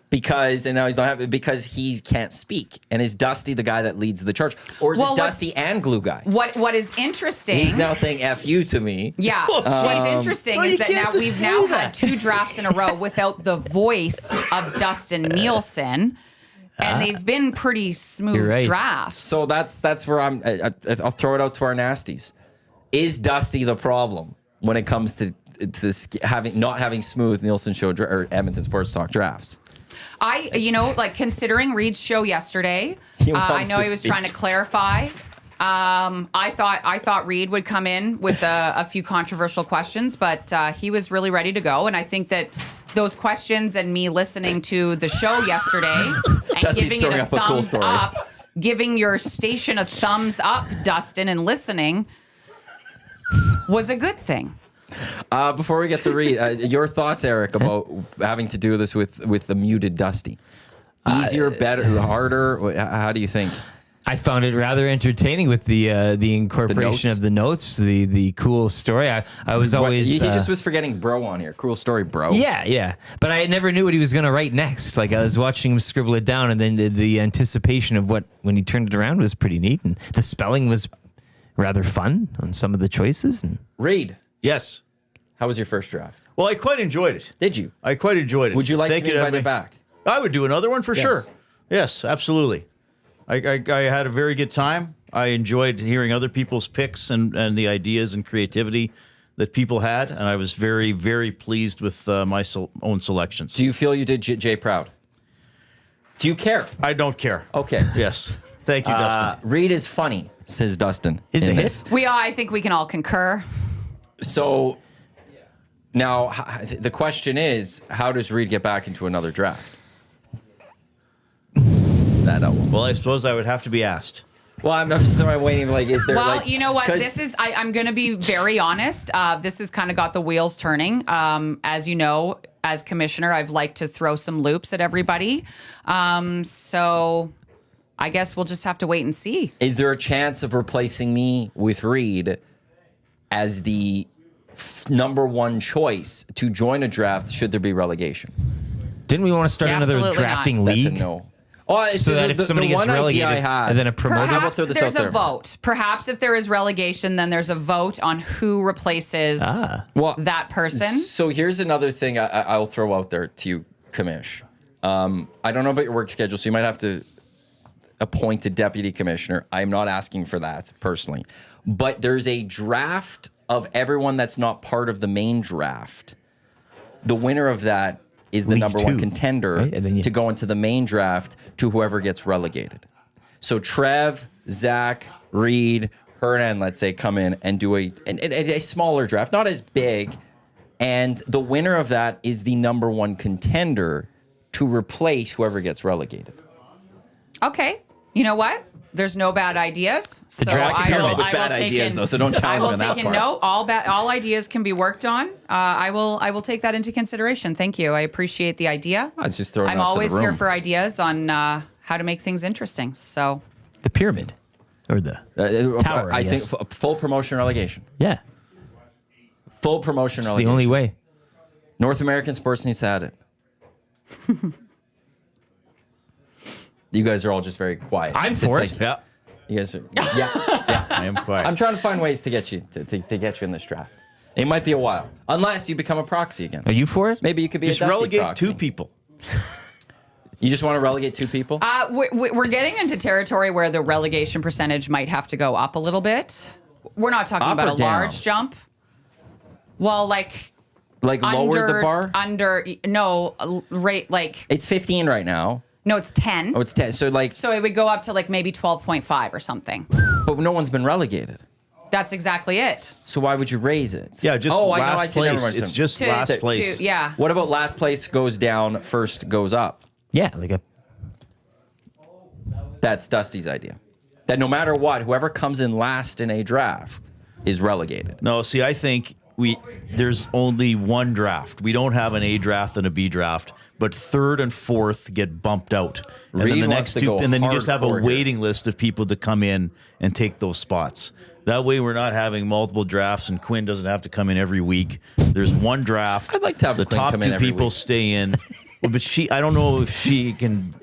Because and now he's not having because he can't speak, and is Dusty the guy that leads the charge, or is it Dusty and Glue Guy? What is interesting? He's now saying "F you" to me. Yeah. What's interesting is that we've had 2 drafts in a row without the voice of Dustin Nielson, and they've been pretty smooth drafts. So that's where I'll throw it out to our nasties. Is Dusty the problem when it comes to this not having smooth Nielsen show or Edmonton Sports Talk drafts? Considering Reid's show yesterday, I know he was trying to clarify. I thought Reid would come in with a few controversial questions, but he was really ready to go. And I think that those questions and me listening to the show yesterday and giving it a thumbs up, giving your station a thumbs up, Dustin, and listening was a good thing. Before we get to Reid, your thoughts, Eric, about having to do this with the muted Dusty? Easier, better, harder? How do you think? I found it rather entertaining with the incorporation of the notes, the cool story. I was always he just was forgetting bro on here. Cool story, bro. Yeah. But I never knew what he was going to write next. Like I was watching him scribble it down, and then the anticipation of when he turned it around was pretty neat, and the spelling was rather fun on some of the choices. And Reid. Yes. How was your first draft? Well, I quite enjoyed it. Did you? I quite enjoyed it. Would you like to be invited back? I would do another one for sure. Yes, absolutely. I had a very good time. I enjoyed hearing other people's picks and the ideas and creativity that people had, and I was very, very pleased with my own selections. Do you feel you did Jay proud? Do you care? I don't care. Okay. Yes. Thank you, Dustin. Reid is funny, says Dustin. Is it? This. I think we can all concur. So now the question is, how does Reid get back into another draft? Well, I suppose I would have to be asked. Well, I'm just waiting. Like, is there? Well, you know what? This is. I'm going to be very honest. This has kind of got the wheels turning. As you know, as commissioner, I've liked to throw some loops at everybody. So I guess we'll just have to wait and see. Is there a chance of replacing me with Reid as the number one choice to join a draft should there be relegation? Didn't we want to start another Absolutely drafting not. league? That's a no. Oh, So that if somebody gets relegated and then a promoted, Perhaps throw this there's out a there? vote. Perhaps if there is relegation, then there's a vote on who replaces that person. So here's another thing I'll throw out there to you, Commish. I don't know about your work schedule, so you might have to appoint a deputy commissioner. I'm not asking for that personally. But there's a draft of everyone that's not part of the main draft. The winner of that is the League number 2, one contender right? And then to go into the main draft to whoever gets relegated. So Trev, Zach, Reid, Hernan, let's say, come in and do a smaller draft, not as big. And the winner of that is the number one contender to replace whoever gets relegated. Okay. You know what? There's no bad ideas. So draft I pyramid. will, With I bad will take ideas, in, though, so don't challenge I will me on that take in part. note. All ideas can be worked on. I will take that into consideration. Thank you. I appreciate the idea. I was just throwing it I'm out to the always here room. for ideas on how to make things interesting. So the pyramid or the tower. I guess. think full promotion relegation. Yeah, Full promotion it's relegation. the only way. North American sports needs to add it. You guys are all just very quiet. I'm It's for like- it. Yeah, You guys are. Yeah. I am quiet. I'm trying to find ways to get you to get you in this draft. It might be a while, unless you become a proxy again. Are you for it? Maybe you could be Just a Dusty relegate proxy. 2 people. You just want to relegate 2 people? we're getting into territory where the relegation percentage might have to go up a little bit. We're not talking Up about or a down? large jump. Well, like Like lower the bar? Rate like It's 15 right now. no, it's 10. Oh, it's 10. So like, So it would go up to like maybe 12.5 or something. but no one's been relegated. That's exactly it. So why would you raise it? Yeah, just I last see. Never place. mind. It's just To- last to- place. yeah. What about last place goes down, first goes up? Yeah, like a That's Dusty's idea. That no matter what, whoever comes in last in a draft is relegated. No, see, I think there's only one draft. We don't have an A draft and a B draft, but third and fourth get bumped out. And Reid then the wants next to go and then you just have a hardcore here. waiting list of people to come in and take those spots. That way we're not having multiple drafts and Quinn doesn't have to come in every week. There's one draft. I'd like to have the Quinn top come in two every people week. stay in. Well, but I don't know if she can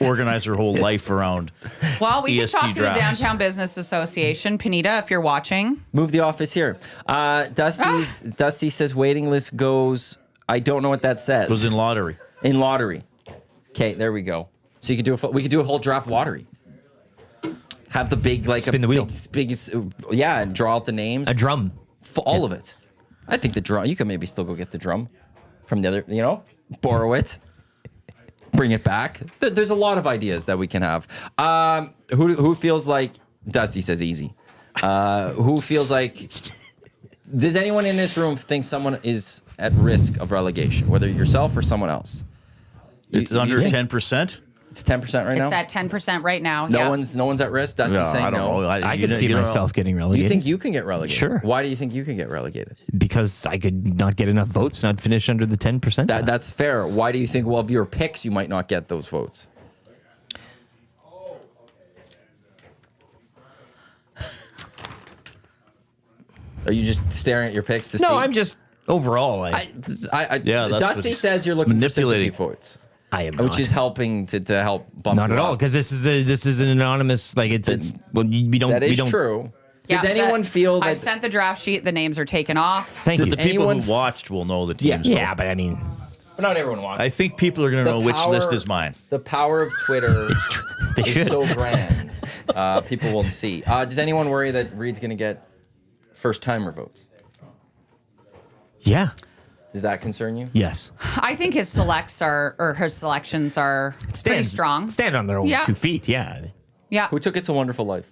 organize her whole life around. Well, we EST can talk to the drafts. Downtown Business Association. Panita, if you're watching. Move the office here. Dusty says waiting list goes. I don't know what that says. Goes in lottery. In lottery. Okay, there we go. So you could do we could do a whole draft lottery. Have the big Spin the wheel. And draw out the names. a drum. For all of it. I think the drum. You can maybe still go get the drum from the other. Borrow it. Bring it back. There's a lot of ideas that we can have. Who feels like Dusty says easy? Who feels like? Does anyone in this room think someone is at risk of relegation, whether yourself or someone else? It's under 10%. It's 10% right now. It's at 10% right now. No yeah. one's at risk. Dusty's saying I don't no. know. I could see myself getting relegated. You think you can get relegated? Sure. Why do you think you can get relegated? because I could not get enough votes, not finish under the 10%. That's fair. Why do you think? Well, of your picks, you might not get those votes. Are you just staring at your picks to see? no, I'm just overall. Yeah, that's Dusty what says you're it's looking for sympathy manipulating. votes, I am which not. is helping to help bump. Not you at all, up. because this is an anonymous. Like it's well, we don't. That we is don't, true. Yeah, Does anyone feel that? I've sent the draft sheet. The names are taken off. Thank Does you. The people anyone who watched will know the Yeah. teams. Yeah, but I mean, But not everyone wants. I think people are going to know which list is mine. The power of Twitter they is should. so grand. People will see. Does anyone worry that Reid's going to get first timer votes? Yeah. Does that concern you? Yes. I think his selections are pretty strong. Stand on their own Yeah. 2 feet. Yeah. Yeah. Who took It's a Wonderful Life?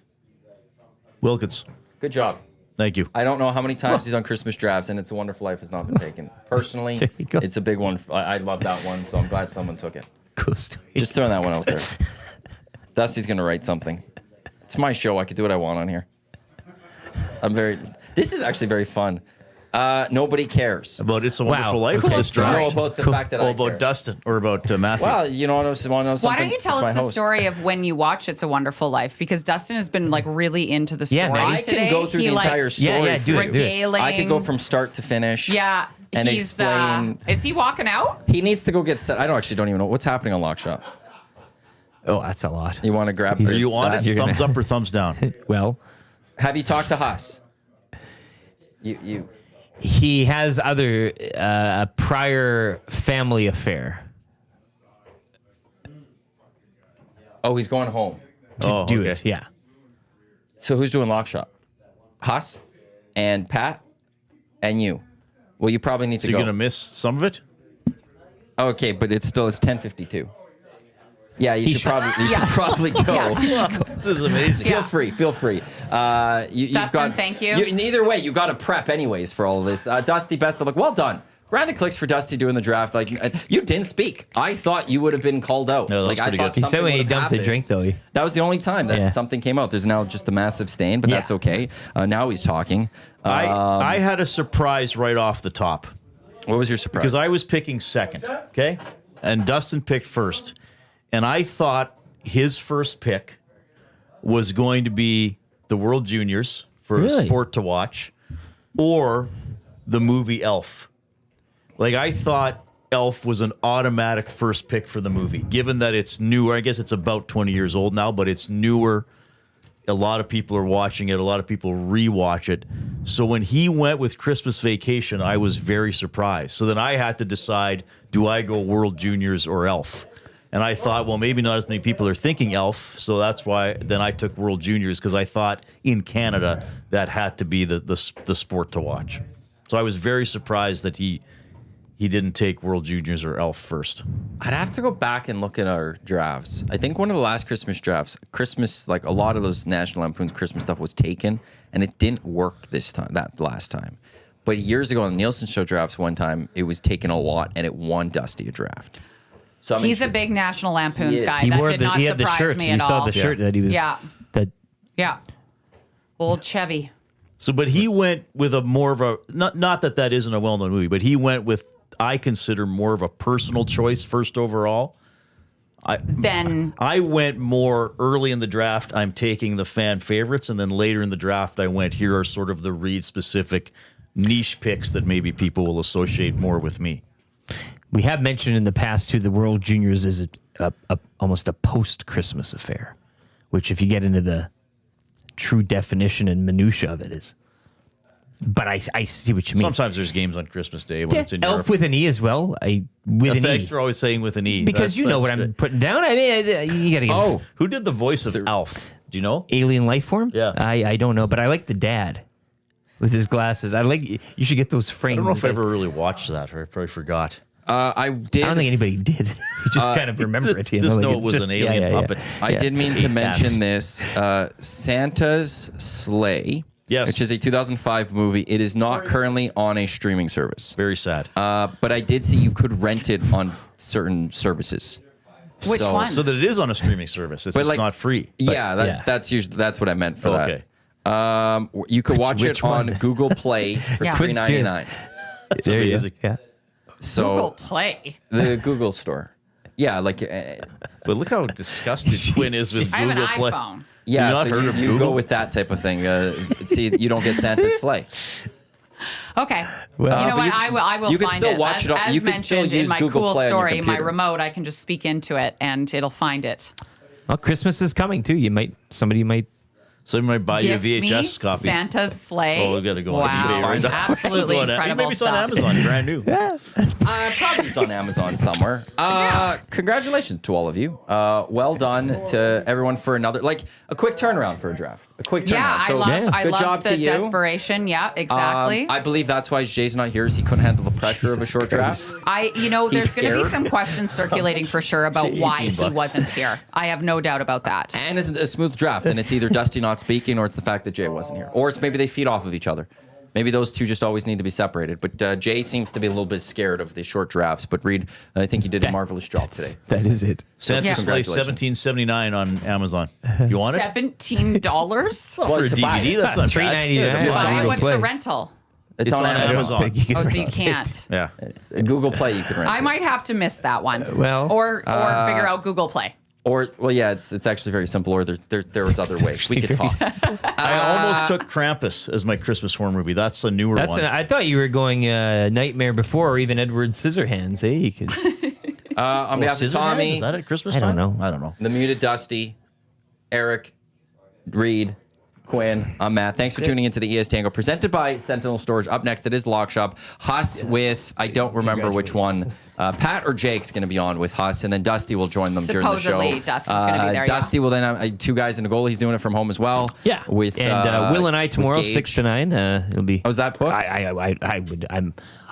Wilkins. Good job. Thank you. I don't know how many times he's on Christmas drafts, and It's a Wonderful Life has not been taken. Personally, There you go. it's a big one. I love that one, so I'm glad someone took it. Cool story. Just throwing that one out there. Dusty's going to write something. It's my show. I can do what I want on here. This is actually very fun. Nobody cares. About It's a Wow. Wonderful Life. Cool or this story. draft? No, about the fact that Oh, I about care. Dustin or about Matthew. Well, you want to know something? Why don't you tell It's us my the host. story of when you watch It's a Wonderful Life? Because Dustin has been like really into the stories Yeah, man. I today. can go through He the entire likes story. Yeah, for do you. it, do it. regaling. I can go from start to finish. Yeah. and he's, explain. Is he walking out? He needs to go get set. I don't even know what's happening on Lock Shop. Oh, that's a lot. You want to grab? Are you on it? You're gonna- Thumbs up or thumbs down? Well, Have you talked to Haas? You. he has a prior family affair Oh, he's going home. to do okay. it. Yeah. So who's doing Lock Shop? Haas and Pat and you. Well, you probably need So to you're go. going to miss some of it? Okay, but it's 10:52. Yeah, you should probably go. This is amazing. Yeah. Feel free. You've Dustin, got, thank you. Either way, you got to prep anyways for all of this. Dusty, best of luck. Well done. Round of clicks for Dusty doing the draft. Like you didn't speak. I thought you would have been called out. No, that was like I pretty thought good. He said something when he would have dumped the happened. drink, though. That was the only time that Yeah. something came out. There's now just a massive stain, but Yeah. that's okay. Now he's talking. I had a surprise right off the top What was your surprise? because I was picking second, okay? And Dustin picked first. And I thought his first pick was going to be the World Juniors for a Really? sport to watch or the movie Elf. Like, I thought Elf was an automatic first pick for the movie, given that it's newer. I guess it's about 20 years old now, but it's newer. A lot of people are watching it. A lot of people rewatch it. So when he went with Christmas Vacation, I was very surprised. So then I had to decide, do I go World Juniors or Elf? And I thought, well, maybe not as many people are thinking Elf. So that's why then I took World Juniors, because I thought in Canada that had to be the sport to watch. So I was very surprised that he didn't take World Juniors or Elf first. I'd have to go back and look at our drafts. I think one of the last Christmas drafts, like a lot of those National Lampoon's Christmas stuff was taken, and it didn't work that last time. But years ago on the Nielsen Show drafts, one time, it was taken a lot, and it won Dusty a draft. So I mean, He's a big National Lampoons guy. He That wore did not he had the surprise shirt. me You at saw all. the shirt that he was. Yeah. That Yeah. Old Chevy. So, but he went with a more of a not that isn't a well-known movie, but he went with I consider more of a personal choice first overall. I went more early in the draft. I'm taking the fan favorites, and then later in the draft, I went here are sort of the Reid specific niche picks that maybe people will associate more with me. we have mentioned in the past too, the World Juniors is almost a post-Christmas affair, which if you get into the true definition and minutia of it is. But I see what you mean. Sometimes there's games on Christmas Day when it's in Elf Europe. with an E as well. Thanks for always saying with an E. Because you know what I'm putting down. I mean, you got to get Who did the voice of Alf? Do you know? alien life form. Yeah. I don't know, but I like the dad with his glasses. You should get those framed. I don't know if I ever really watched that, or I probably forgot. I did. I don't think anybody did. You just kind of remember it. You know, Just like know it's it was just- an alien puppet. I did mean to mention this. Santa's Sleigh. Yes. Which is a 2005 movie. It is not currently on a streaming service. Very sad. But I did see you could rent it on certain services. Which one? So that it is on a streaming service. It's But just like- not free. Yeah, that's what I meant for Okay. that. You could watch which it on one? Google Play for Yeah. $3.99. It's There you go. amazing. Yeah. So Google Play. the Google store. Yeah, like But look how disgusted Quinn is with I have Google an Play. iPhone. yeah, You not so heard you, of you Google? go with that type of thing. See, you don't get Santa's sleigh. Okay. Well, you know but what? I will you can find still it. watch as, it on- as you can still mentioned in use my Google cool Play on your story, my computer. remote, I can just speak into it and it'll find it. Well, Christmas is coming too. Somebody might. Somebody might buy you a Gift me VHS copy. Santa's sleigh. Oh, we gotta go on wow. eBay right now. Absolutely incredible Maybe it's on stuff. Amazon, brand new. Probably it's on Amazon somewhere. Congratulations to all of you. Well done to everyone for another, like a quick turnaround for a draft. A quick turnaround. Yeah, So, I good job loved to the you. desperation. Yeah, exactly. I believe that's why Jay's not here, is he couldn't handle the pressure of a short draft. There's going to be scared. some questions circulating for sure about why he wasn't here. I have no doubt about that. And it's a smooth draft, and it's either Dusty not speaking or it's the fact that Jay wasn't here. Or it's maybe they feed off of each other. Maybe those two just always need to be separated. But Jay seems to be a little bit scared of the short drafts. But Reid, I think you did a marvelous job today. That is it. Santa's Yeah. Sleigh, Congratulations. $17.79 on Amazon. You want it? $17 For a to buy DVD, it. that's not bad. $3.99. Yeah, to buy it. Google What's Play. the rental? It's on Amazon. Oh, so you can't. Yeah. Google Play, you can rent I it. might have to miss that one. Well, or figure out Google Play. Or, well, yeah, it's actually very simple. Or there was other ways. We could toss. I almost took Krampus as my Christmas horror movie. That's a newer one. I thought you were going Nightmare Before or even Edward Scissorhands. Hey, you could. On behalf of Scissorhands? Tommy, Is that at Christmas I don't time? know. I don't know. the muted Dusty, Eric, Reid, Quinn, I'm Matt. Thanks for tuning into the EST Hangout presented by Sentinel Storage. Up next, it is Lock Shop. Huss with, I don't remember which one. Pat or Jake's going to be on with Huss, and then Dusty will join them during the show. Supposedly, Dustin's gonna be there, Dusty will then have two guys in a goal. He's doing it from home as well. Yeah. With and Will and I with tomorrow, Gage. 6 to 9. It'll be. Oh, is that booked?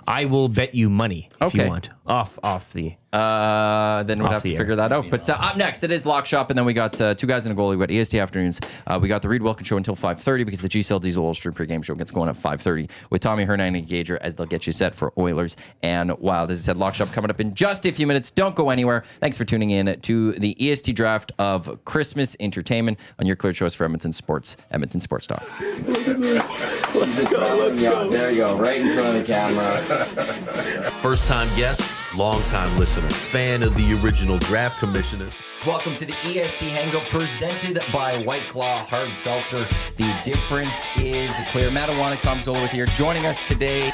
I will bet you money if Okay. you want. Off the. Then we'd Off have to the air. figure that out. But up next, it is Lock Shop, and then we got two guys in a goal. We got EST Afternoons. We got the Reid Wilkins Show until 5:30 because the GCL Diesel Oil Stream pregame show gets going at 5:30 with Tommy Hernan and Gager as they'll get you set for Oilers and Wild. As I said, Lock Shop coming up in just a few minutes. Don't go anywhere. Thanks for tuning in to the EST Draft of Christmas Entertainment on your clear choice for Edmonton Sports, Edmonton Sports Talk. Let's go. There you go, right in front of the camera. First-time guest, long-time listener, fan of the original draft commissioner. Welcome to the EST Hangout presented by White Claw Hard Seltzer. The difference is clear. Matt Iwanek, Tom Gazzola with here. Joining us today,